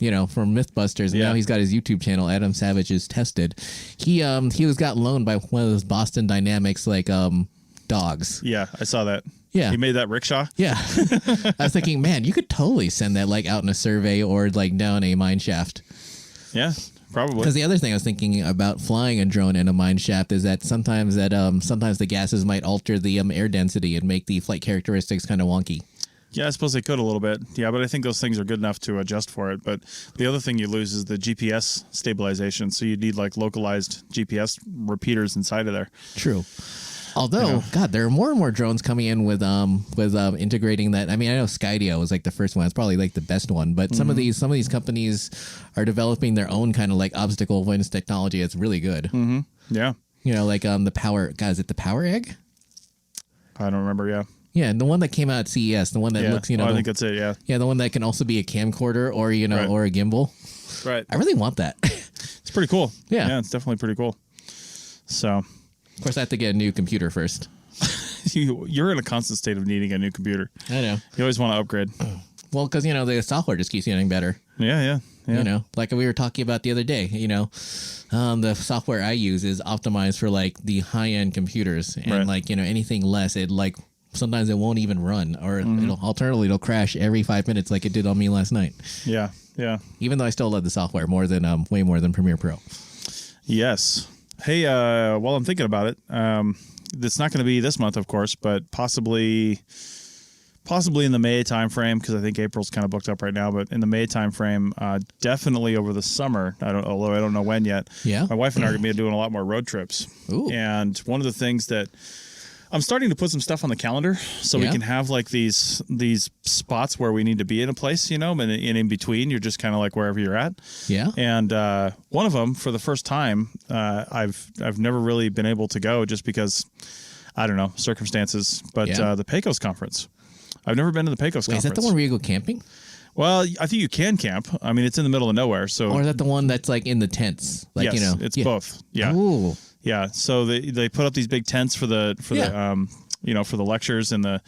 Mythbusters, and now he's got his YouTube channel. Adam Savage is Tested. He got loaned by one of those Boston Dynamics dogs. Yeah, I saw that. Yeah, he made that rickshaw. Yeah, I was thinking, man, you could totally send that out in a survey or down a mine shaft. Yeah. Probably. Because the other thing I was thinking about flying a drone in a mine shaft is that sometimes the gases might alter the air density and make the flight characteristics kind of wonky. Yeah, I suppose they could a little bit. Yeah, but I think those things are good enough to adjust for it. But the other thing you lose is the GPS stabilization. So you need localized GPS repeaters inside of there. True. Although, God, there are more and more drones coming in with integrating that. I mean, I know Skydio was the first one. It's probably the best one. But some of these companies are developing their own kind of obstacle avoidance technology. It's really good. Mm-hmm. Yeah. The power. God, is it the Power Egg? I don't remember. Yeah. Yeah, and the one that came out at CES, the one that looks, I think that's it. Yeah. Yeah, the one that can also be a camcorder or or a gimbal. Right. I really want that. It's pretty cool. Yeah. Yeah, it's definitely pretty cool. So. Of course, I have to get a new computer first. You're in a constant state of needing a new computer. I know. You always want to upgrade. Well, because, the software just keeps getting better. Yeah. Like we were talking about the other day, the software I use is optimized for the high-end computers. And anything less, it sometimes it won't even run, or it'll crash every 5 minutes like it did on me last night. Yeah. Even though I still love the software way more than Premiere Pro. Yes. Hey, while I'm thinking about it, it's not going to be this month, of course, but possibly in the May timeframe, because I think April's kind of booked up right now. But in the May timeframe, definitely over the summer. Although I don't know when yet. Yeah, my wife and I are going to be doing a lot more road trips. Ooh. And one of the things that I'm starting to put some stuff on the calendar so we can have these spots where we need to be in a place, and in between you're just kind of wherever you're at. Yeah. And one of them, for the first time, I've never really been able to go just because, I don't know, circumstances. But the Pecos conference, I've never been to the Pecos conference. Is that the one where you go camping? Well, I think you can camp. I mean, it's in the middle of nowhere. So. Or is that the one that's in the tents? Yes, it's both. Yeah. Ooh. Yeah, so they put up these big tents for the lectures and the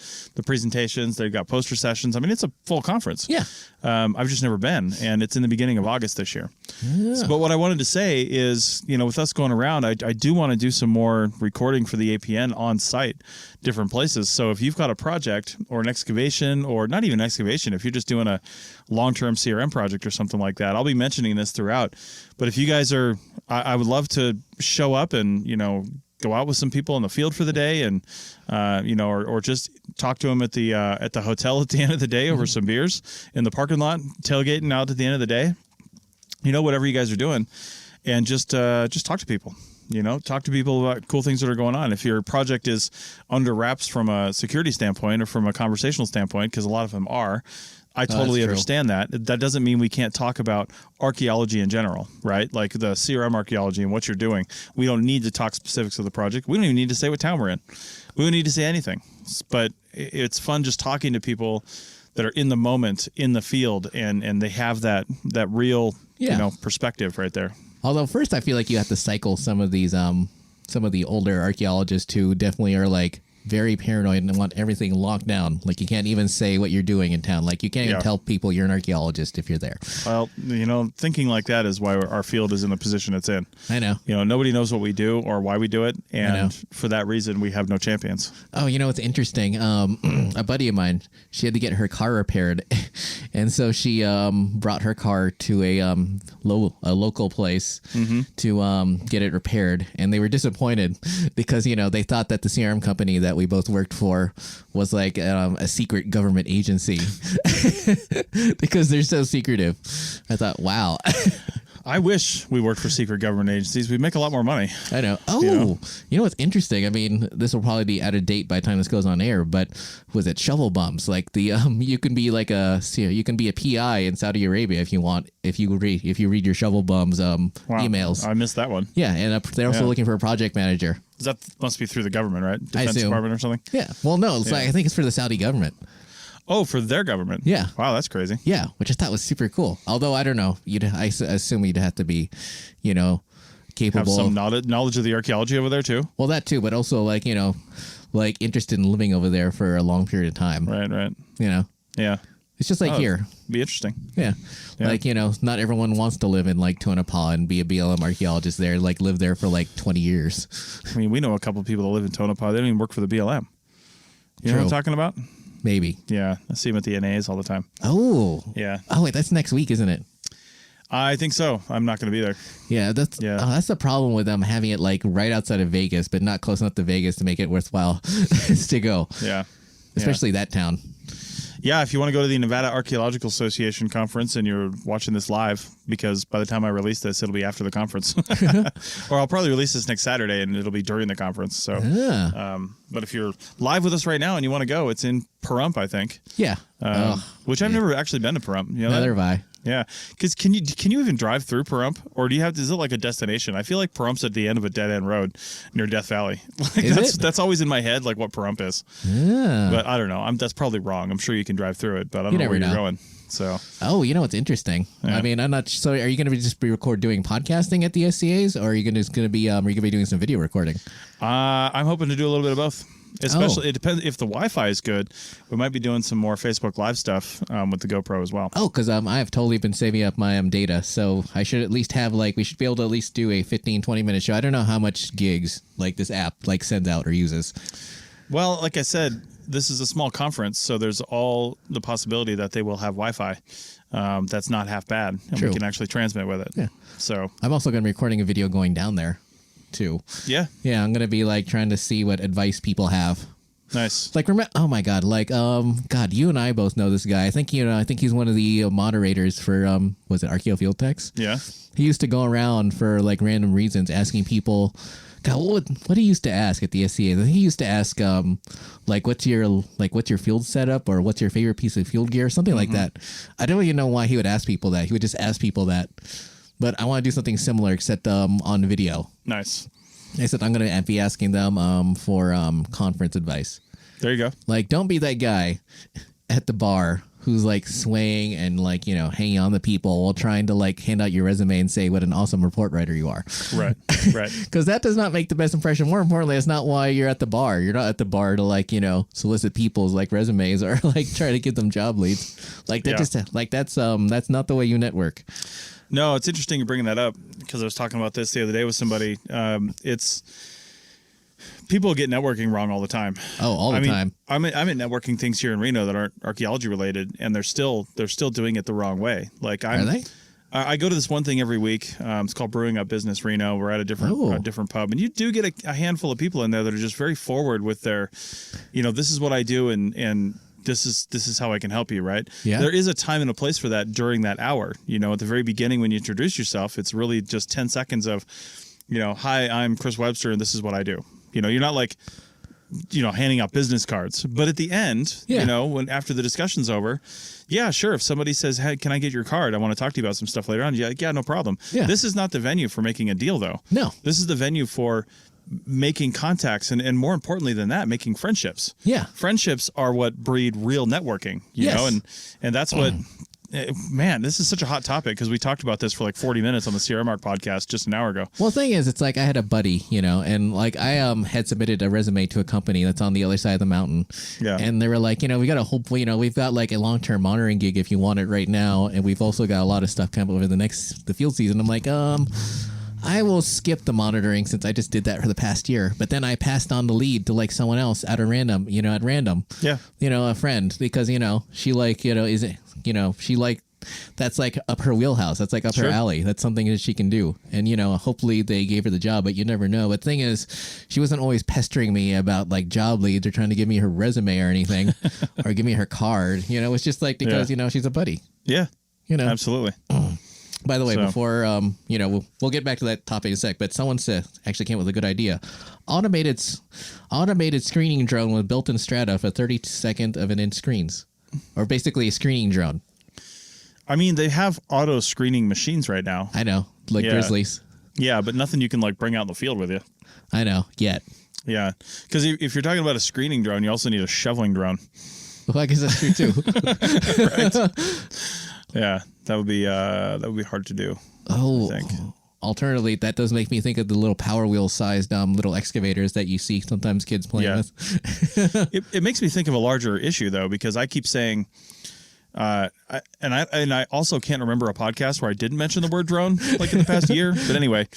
presentations. They've got poster sessions. I mean, it's a full conference. Yeah. I've just never been, and it's in the beginning of August this year. Yeah. But what I wanted to say is, with us going around, I do want to do some more recording for the APN on site, different places. So if you've got a project or an excavation, or not even excavation, if you're just doing a long-term CRM project or something like that, I'll be mentioning this throughout. But if you guys are, I would love to show up and, go out with some people in the field for the day and, or just talk to them at the hotel at the end of the day over some beers in the parking lot, tailgating out at the end of the day, whatever you guys are doing, and just talk to people. Talk to people about cool things that are going on. If your project is under wraps from a security standpoint or from a conversational standpoint, because a lot of them are, I totally understand that. That doesn't mean we can't talk about archaeology in general, right? Like the CRM archaeology and what you're doing. We don't need to talk specifics of the project. We don't even need to say what town we're in. We don't need to say anything. But it's fun just talking to people that are in the moment, in the field, and they have that real perspective right there. Although first I feel like you have to cycle some of these some of the older archaeologists who definitely are very paranoid and want everything locked down. You can't even say what you're doing in town. You can't even tell people you're an archaeologist if you're there. Well, thinking like that is why our field is in the position it's in. I know. Nobody knows what we do or why we do it. And for that reason, we have no champions. Oh, it's interesting. A buddy of mine, she had to get her car repaired. And so she brought her car to a local place to get it repaired. And they were disappointed because, they thought that the CRM company that we both worked for was a secret government agency because they're so secretive. I thought, wow. I wish we worked for secret government agencies. We'd make a lot more money. I know. Oh, you know what's interesting? I mean, this will probably be out of date by the time this goes on air, but was it shovel bums? Like the you can be like you can be a PI in Saudi Arabia if you want, if you read your shovel bums emails. I missed that one. Yeah, and they're also looking for a project manager. That must be through the government, right? Defense Department or something? Yeah. Well, no, it's like I think it's for the Saudi government. Oh, for their government? Yeah. Wow, that's crazy. Yeah, which I thought was super cool. Although I don't know, I assume you'd have to be, capable. Have some knowledge of the archaeology over there too. Well, that too, but also like interested in living over there for a long period of time. Right. Yeah. It's just like here. Be interesting. Yeah. Like, not everyone wants to live in like Tonopah and be a BLM archaeologist there, like live there for like 20 years. I mean, we know a couple of people that live in Tonopah. They don't even work for the BLM. You know what I'm talking about? Maybe. Yeah. I see them at the NAs all the time. Oh. Yeah. Oh, wait, that's next week, isn't it? I think so. I'm not going to be there. Yeah, that's the problem with them having it like right outside of Vegas, but not close enough to Vegas to make it worthwhile to go. Yeah. Especially that town. Yeah, if you want to go to the Nevada Archaeological Association conference and you're watching this live, because by the time I release this, it'll be after the conference. Or I'll probably release this next Saturday and it'll be during the conference. So, but if you're live with us right now and you want to go, it's in Pahrump, I think. Yeah. Which I've never actually been to Pahrump. You know Neither have I. Yeah, because can you even drive through Pahrump, or do you have? Is it like a destination? I feel like Parump's at the end of a dead end road near Death Valley. Like that's always in my head, like what Pahrump is. Yeah, but I don't know. That's probably wrong. I'm sure you can drive through it, but I don't know where you're going. So. Oh, what's interesting? Yeah. I mean, I'm not. So, are you going to just be doing podcasting at the SCAs, or are you going to be doing some video recording? I'm hoping to do a little bit of both. Especially, it depends if the Wi-Fi is good. We might be doing some more Facebook Live stuff with the GoPro as well. Oh, because I have totally been saving up my data, so I should at least have we should be able to at least do a 15, 20-minute show. I don't know how much gigs this app sends out or uses. Well, like I said, this is a small conference, so there's all the possibility that they will have Wi-Fi. That's not half bad, and we can actually transmit with it. Yeah. So I'm also going to be recording a video going down there. Too. Yeah. I'm gonna be trying to see what advice people have. Nice. Oh my god, God, you and I both know this guy. I think he's one of the moderators for was it Archeo Field Techs? Yeah. He used to go around for random reasons asking people. God, what he used to ask at the SCA? He used to ask what's your field setup, or what's your favorite piece of field gear, something like that. I don't even know why he would ask people that. He would just ask people that. But I want to do something similar, except on video. Nice. I said I'm going to be asking them for conference advice. There you go. Don't be that guy at the bar who's swaying and hanging on the people while trying to hand out your resume and say what an awesome report writer you are. Right. Because that does not make the best impression. More importantly, it's not why you're at the bar. You're not at the bar to solicit people's resumes or try to give them job leads. That's not the way you network. No, it's interesting you're bringing that up, because I was talking about this the other day with somebody. It's people get networking wrong all the time. Oh, all the time. I'm at networking things here in Reno that aren't archaeology related, and they're still doing it the wrong way. Are they? I go to this one thing every week. It's called Brewing Up Business Reno. We're at a different pub, and you do get a handful of people in there that are just very forward with their, this is what I do, and this is how I can help you, right? Yeah. There is a time and a place for that during that hour. At the very beginning when you introduce yourself, it's really just 10 seconds of, hi, I'm Chris Webster and this is what I do. You're not handing out business cards. But at the end, when after the discussion's over, yeah, sure. If somebody says, hey, can I get your card? I want to talk to you about some stuff later on. Yeah, no problem. Yeah. This is not the venue for making a deal, though. No. This is the venue for making contacts and more importantly than that, making friendships. Yeah. Friendships are what breed real networking, you know, and that's what, man, this is such a hot topic because we talked about this for 40 minutes on the Sierra Mark podcast just an hour ago. Well, the thing is, it's I had a buddy, and I had submitted a resume to a company that's on the other side of the mountain. Yeah. And they were like, we got we've got a long-term monitoring gig if you want it right now. And we've also got a lot of stuff coming over the field season. I'm like, I will skip the monitoring since I just did that for the past year. But then I passed on the lead to someone else at random. Yeah. A friend, because she that's up her wheelhouse. That's up her alley. That's something that she can do. And hopefully they gave her the job, but you never know. But the thing is, she wasn't always pestering me about job leads or trying to give me her resume or anything or give me her card. It's just because she's a buddy. Yeah. Absolutely. By the way, before we'll get back to that topic in a sec. But someone actually came up with a good idea. Automated screening drone with built-in strata for 32nd of an inch screens, or basically a screening drone. I mean, they have auto screening machines right now. I know, like Grizzlies. Yeah, but nothing you can like bring out in the field with you. I know, yet. Yeah, because if you're talking about a screening drone, you also need a shoveling drone. Well, I guess that's true too. Right. Yeah, that would be hard to do. Oh, I think. Alternatively, that does make me think of the little Power Wheel sized little excavators that you see sometimes kids playing with. It makes me think of a larger issue though, because I keep saying. I also can't remember a podcast where I didn't mention the word drone like in the past year. But anyway,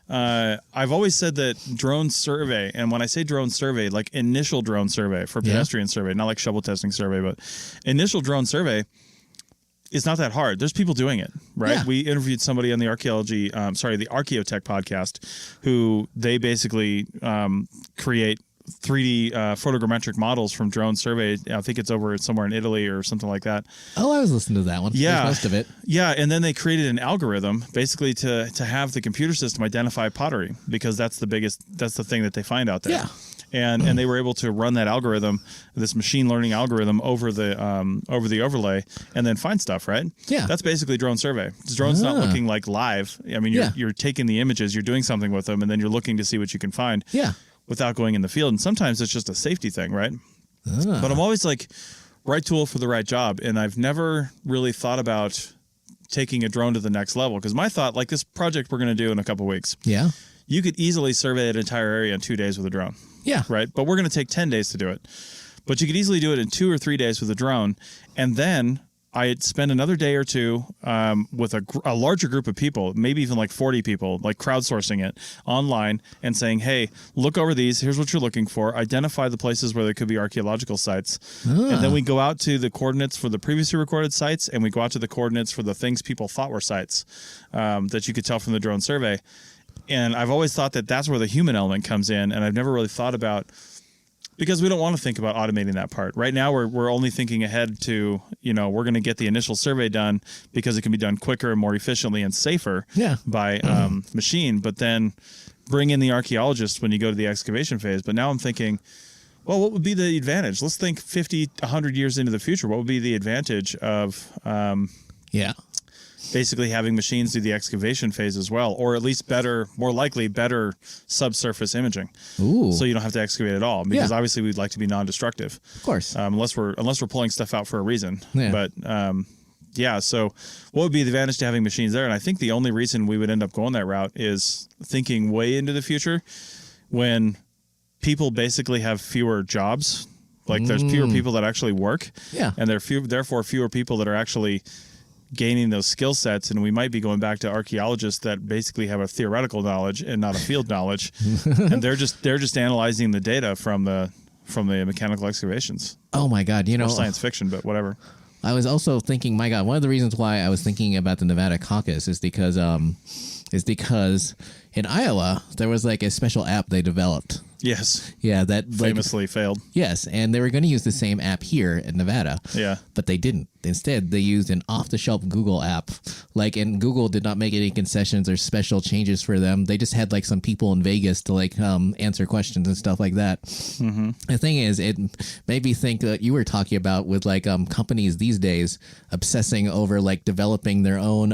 I've always said that drone survey, and when I say drone survey, like initial drone survey for pedestrian survey, not like shovel testing survey, but initial drone survey is not that hard. There's people doing it, right? Yeah. We interviewed somebody on the the Archaeotech podcast, who they basically create 3D photogrammetric models from drone survey. I think it's over somewhere in Italy or something like that. Oh, I was listening to that one. Yeah. There's most of it. Yeah, and then they created an algorithm basically to have the computer system identify pottery, because that's the thing that they find out there. Yeah. And they were able to run that algorithm, this machine learning algorithm, over the overlay, and then find stuff, right? Yeah. That's basically drone survey. Drone's not looking like live. I mean, you're taking the images, you're doing something with them, and then you're looking to see what you can find. Yeah. Without going in the field. And sometimes it's just a safety thing, right? But I'm always like, right tool for the right job. And I've never really thought about taking a drone to the next level. Because my thought, like this project we're going to do in a couple of weeks, you could easily survey an entire area in 2 days with a drone. Yeah. Right? But we're going to take 10 days to do it. But you could easily do it in 2 or 3 days with a drone. And then I'd spend another day or two with a larger group of people, maybe even like 40 people, like crowdsourcing it online and saying, hey, look over these. Here's what you're looking for. Identify the places where there could be archaeological sites. And then we go out to the coordinates for the previously recorded sites, and we go out to the coordinates for the things people thought were sites that you could tell from the drone survey. And I've always thought that that's where the human element comes in, and I've never really thought about, because we don't want to think about automating that part. Right now, we're only thinking ahead to, we're going to get the initial survey done because it can be done quicker and more efficiently and safer by machine. But then bring in the archaeologist when you go to the excavation phase. But now I'm thinking, well, what would be the advantage? Let's think 50, 100 years into the future. What would be the advantage of basically having machines do the excavation phase as well, or at least more likely better subsurface imaging. Ooh. So you don't have to excavate at all, because obviously we'd like to be non-destructive. Of course. Unless we're pulling stuff out for a reason. Yeah. But so what would be the advantage to having machines there? And I think the only reason we would end up going that route is thinking way into the future, when people basically have fewer jobs. Like there's fewer people that actually work. Yeah. And therefore fewer people that are actually gaining those skill sets, and we might be going back to archaeologists that basically have a theoretical knowledge and not a field knowledge, and they're just analyzing the data from the mechanical excavations. Oh my God, or science fiction, but whatever. I was also thinking, my God, one of the reasons why I was thinking about the Nevada caucus is because in Iowa there was like a special app they developed. Yes. Yeah, that famously failed. Yes, and they were going to use the same app here in Nevada. Yeah. But they didn't. Instead, they used an off-the-shelf Google app. And Google did not make any concessions or special changes for them. They just had some people in Vegas to answer questions and stuff like that. Mm-hmm. The thing is, it made me think that you were talking about with companies these days obsessing over developing their own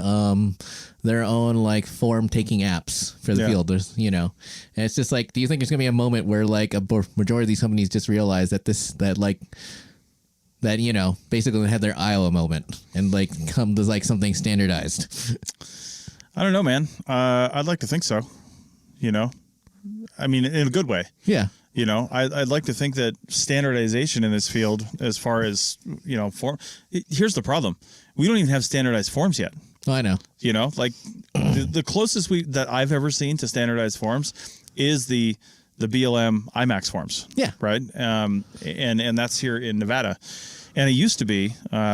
form taking apps for the field. There's, and it's just do you think there's gonna be a moment where a majority of these companies just realize that basically had their Iowa moment and come to something standardized? I don't know, man. I'd like to think so. I mean, in a good way. Yeah. I'd like to think that standardization in this field, as far as form. Here's the problem: we don't even have standardized forms yet. Oh, I know. The closest that I've ever seen to standardized forms is the BLM IMAX forms. Yeah. Right. And that's here in Nevada. And it used to be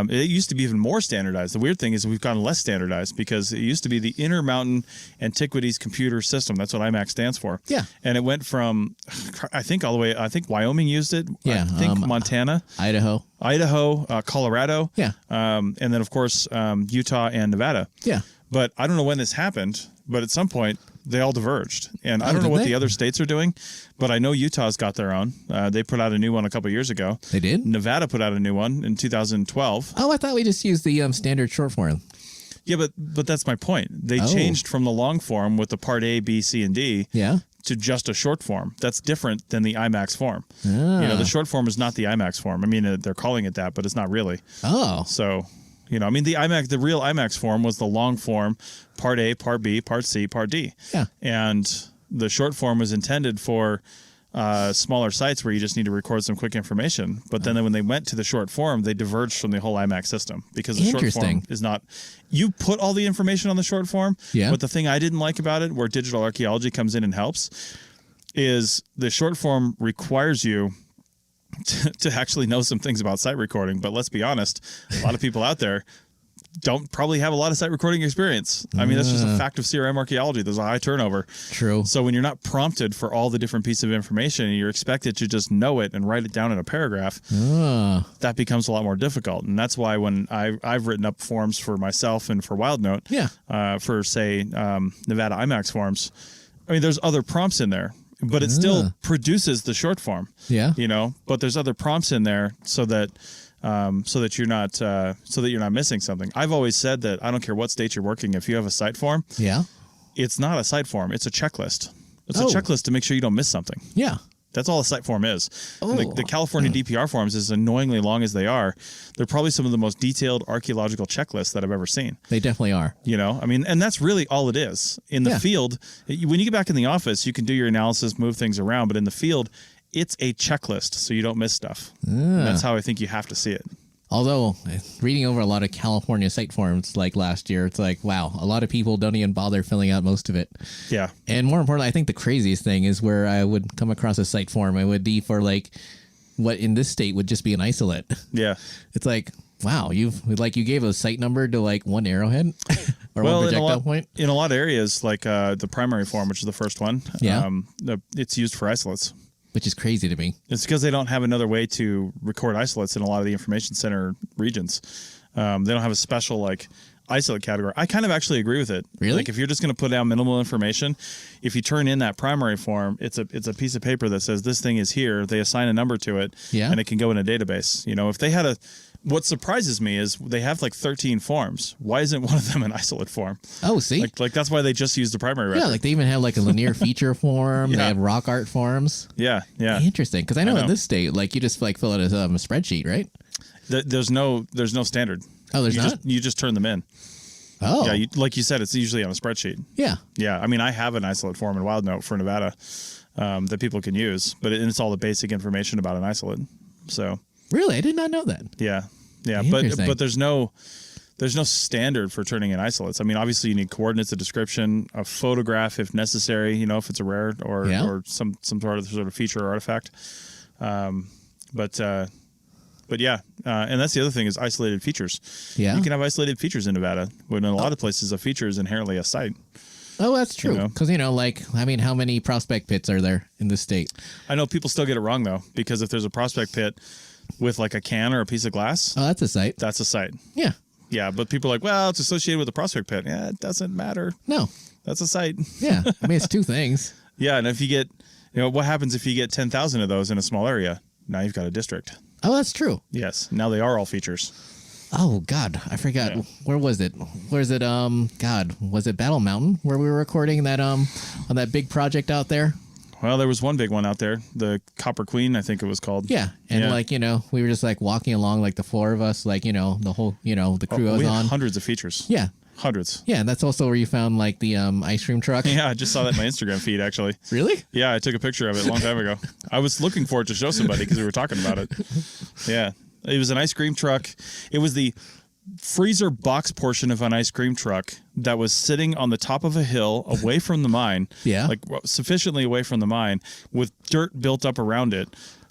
even more standardized. The weird thing is we've gotten less standardized because it used to be the Intermountain Antiquities Computer System. That's what IMAC stands for. Yeah. And it went from, I think Wyoming used it. Yeah. I think Montana. Idaho, Colorado. Yeah. And then, of course, Utah and Nevada. Yeah. But I don't know when this happened, but at some point they all diverged. And I don't know what the other states are doing, but I know Utah's got their own. They put out a new one a couple of years ago. They did? Nevada put out a new one in 2012. Oh, I thought we just used the standard short form. Yeah, but that's my point. They changed from the long form with the part A, B, C, and D to just a short form. That's different than the IMAX form. Ah. The short form is not the IMAX form. I mean, they're calling it that, but it's not really. Oh. So... the real IMAX form was the long form, part A, part B, part C, part D. Yeah. And the short form was intended for smaller sites where you just need to record some quick information. But then when they went to the short form, they diverged from the whole IMAX system because the short form is not... You put all the information on the short form, but the thing I didn't like about it, where digital archaeology comes in and helps, is the short form requires you to actually know some things about site recording. But let's be honest, a lot of people out there don't probably have a lot of site recording experience. I mean, that's just a fact of CRM archaeology. There's a high turnover. True. So when you're not prompted for all the different pieces of information and you're expected to just know it and write it down in a paragraph, that becomes a lot more difficult. And that's why when I've written up forms for myself and for WildNote, for say Nevada IMAX forms, I mean, there's other prompts in there. But it still produces the short form. Yeah. But there's other prompts in there so that you're not missing something. I've always said that I don't care what state you're working, if you have a site form, it's not a site form, it's a checklist. It's a checklist to make sure you don't miss something. Yeah. That's all a site form is. The California DPR forms, as annoyingly long as they are, they're probably some of the most detailed archaeological checklists that I've ever seen. They definitely are. I mean, and that's really all it is. In the field, when you get back in the office, you can do your analysis, move things around, but in the field, it's a checklist so you don't miss stuff. That's how I think you have to see it. Although, reading over a lot of California site forms like last year, it's like, wow, a lot of people don't even bother filling out most of it. Yeah. And more importantly, I think the craziest thing is where I would come across a site form, it would be for like what in this state would just be an isolate. Yeah. It's like, wow, you gave a site number to like one arrowhead or one projectile point. In a lot of areas, like the primary form, which is the first one, it's used for isolates. Which is crazy to me. It's because they don't have another way to record isolates in a lot of the information center regions. They don't have a special like isolate category. I kind of actually agree with it. Really? Like if you're just going to put down minimal information, if you turn in that primary form, it's a piece of paper that says this thing is here. They assign a number to it, and it can go in a database. If they had what surprises me is they have like 13 forms. Why isn't one of them an isolate form? Oh, see? Like that's why they just use the primary record. Yeah, like they even have like a linear feature form. They have rock art forms. Yeah, yeah. Interesting, because I know in this state, like you just like fill out a spreadsheet, right? There's no standard. Oh, there's not? You just turn them in. Oh. Yeah, like you said, it's usually on a spreadsheet. Yeah. Yeah, I mean, I have an isolate form in WildNote for Nevada that people can use, but it's all the basic information about an isolate. So... Really? I did not know that. Yeah. Yeah, but there's no standard for turning in isolates. I mean, obviously you need coordinates, a description, a photograph if necessary, if it's a rare or some sort of feature or artifact. But yeah, and that's the other thing is isolated features. Yeah. You can have isolated features in Nevada, when in a lot of places a feature is inherently a site. Oh, that's true. Because, how many prospect pits are there in this state? I know people still get it wrong, though, because if there's a prospect pit with like a can or a piece of glass. Oh, that's a site. That's a site. Yeah. Yeah, but people are like, well, it's associated with the prospect pit. Yeah, it doesn't matter. No. That's a site. Yeah. I mean, it's two things. Yeah, and if you get, what happens if you get 10,000 of those in a small area? Now you've got a district. Oh, that's true. Yes. Now they are all features. Oh, God. I forgot. Yeah. Where was it? Where's it? God, was it Battle Mountain where we were recording that, on that big project out there? Well, there was one big one out there, the Copper Queen, I think it was called. Yeah, and we were just like walking along, like the four of us, like the whole, the crew was we had on. Hundreds of features. Yeah, hundreds. Yeah, and that's also where you found like the ice cream truck. Yeah, I just saw that in my Instagram feed actually. Really? Yeah, I took a picture of it a long time ago. I was looking for it to show somebody because we were talking about it. Yeah, it was an ice cream truck. It was the freezer box portion of an ice cream truck that was sitting on the top of a hill away from the mine. Yeah. Like sufficiently away from the mine with dirt built up around it.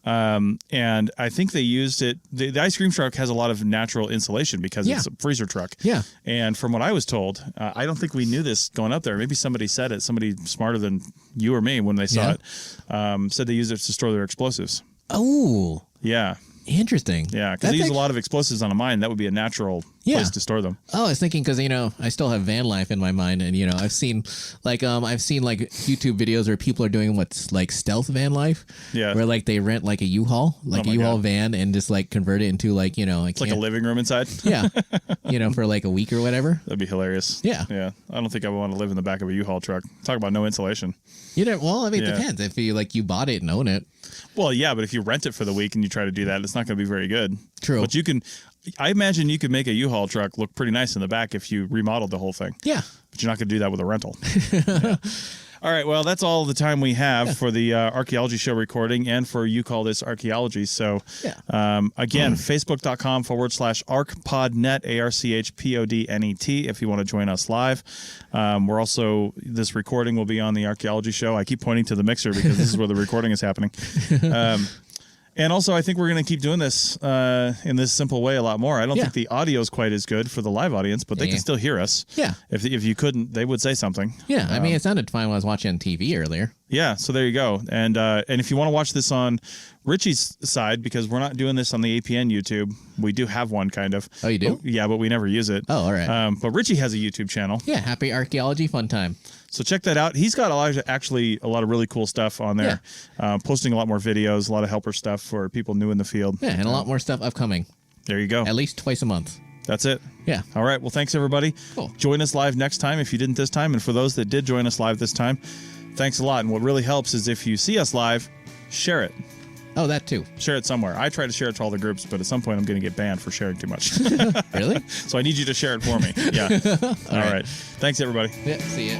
And I think they used it. The ice cream truck has a lot of natural insulation because it's a freezer truck. Yeah. And from what I was told, I don't think we knew this going up there. Maybe somebody said it. Somebody smarter than you or me when they saw it said they used it to store their explosives. Oh. Yeah. Interesting. Yeah, because they use a lot of explosives on a mine. That would be a natural place to store them. Oh, I was thinking because I still have van life in my mind, and I've seen like YouTube videos where people are doing what's like stealth van life. Yeah, where like they rent like a U-Haul, U-Haul van, and just like convert it into like it's like a living room inside. Yeah, for like a week or whatever. That'd be hilarious. Yeah, yeah. I don't think I would want to live in the back of a U-Haul truck. Talk about no insulation. Well, I mean, it depends. If you bought it and own it. Well, yeah, but if you rent it for the week and you try to do that, it's not going to be very good. True. But I imagine you could make a U-Haul truck look pretty nice in the back if you remodeled the whole thing. Yeah. But you're not going to do that with a rental. Yeah. All right, well, that's all the time we have for the Archaeology Show recording and for You Call This Archaeology. So, again, facebook.com/ArchPodNet, ARCHPODNET, if you want to join us live. We're also, this recording will be on the Archaeology Show. I keep pointing to the mixer because this is where the recording is happening. And also, I think we're going to keep doing this in this simple way a lot more. I don't think the audio is quite as good for the live audience, but they can still hear us. Yeah. If you couldn't, they would say something. Yeah. I mean, it sounded fine when I was watching on TV earlier. Yeah. So there you go. And if you want to watch this on Richie's side, because we're not doing this on the APN YouTube, we do have one kind of. Oh, you do? Yeah, but we never use it. Oh, all right. But Richie has a YouTube channel. Yeah. Happy Archaeology Fun Time. So check that out. He's got a lot of really cool stuff on there, posting a lot more videos, a lot of helper stuff for people new in the field. Yeah, and a lot more stuff upcoming. There you go. At least twice a month. That's it. Yeah. All right. Well, thanks, everybody. Cool. Join us live next time if you didn't this time. And for those that did join us live this time, thanks a lot. And what really helps is if you see us live, share it. Oh, that too. Share it somewhere. I try to share it to all the groups, but at some point I'm going to get banned for sharing too much. Really? So I need you to share it for me. Yeah. All right. Thanks, everybody. Yeah. See ya.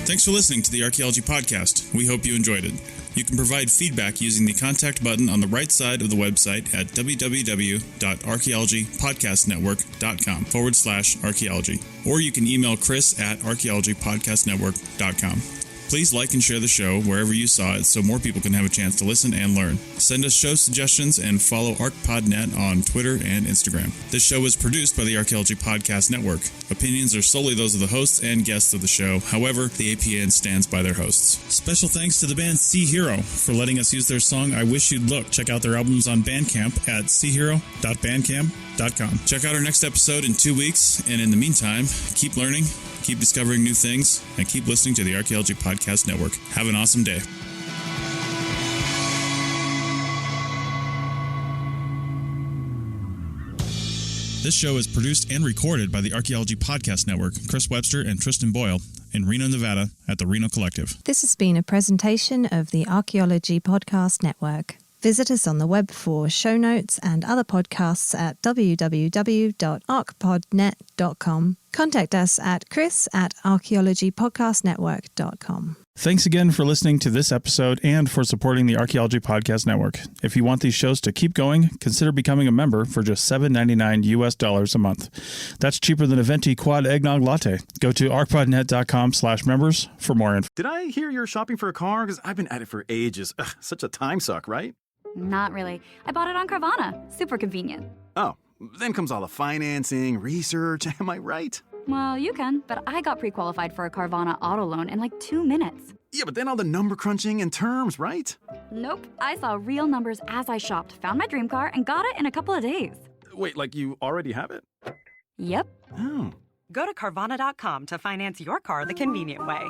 Thanks for listening to the Archaeology Podcast. We hope you enjoyed it. You can provide feedback using the contact button on the right side of the website at www.archaeologypodcastnetwork.com/archaeology. Or you can email Chris at archaeologypodcastnetwork.com. Please like and share the show wherever you saw it so more people can have a chance to listen and learn. Send us show suggestions and follow ArchPodNet on Twitter and Instagram. This show is produced by the Archaeology Podcast Network. Opinions are solely those of the hosts and guests of the show. However, the APN stands by their hosts. Special thanks to the band Sea Hero for letting us use their song I Wish You'd Look. Check out their albums on Bandcamp at seahero.bandcamp.com. Check out our next episode in 2 weeks, and in the meantime, keep learning, keep discovering new things, and keep listening to the Archaeology Podcast Network. Have an awesome day. This show is produced and recorded by the Archaeology Podcast Network, Chris Webster and Tristan Boyle, in Reno, Nevada, at the Reno Collective. This has been a presentation of the Archaeology Podcast Network. Visit us on the web for show notes and other podcasts at www.archpodnet.com. Contact us at chris@archaeologypodcastnetwork.com. Thanks again for listening to this episode and for supporting the Archaeology Podcast Network. If you want these shows to keep going, consider becoming a member for just $7.99 a month. That's cheaper than a venti quad eggnog latte. Go to archpodnet.com/members for more info. Did I hear you're shopping for a car? Because I've been at it for ages. Ugh, such a time suck, right? Not really. I bought it on Carvana. Super convenient. Oh, then comes all the financing, research, am I right? Well, you can, but I got pre-qualified for a Carvana auto loan in like 2 minutes. Yeah, but then all the number crunching and terms, right? Nope. I saw real numbers as I shopped, found my dream car, and got it in a couple of days. Wait, like you already have it? Yep. Oh. Go to Carvana.com to finance your car the convenient way.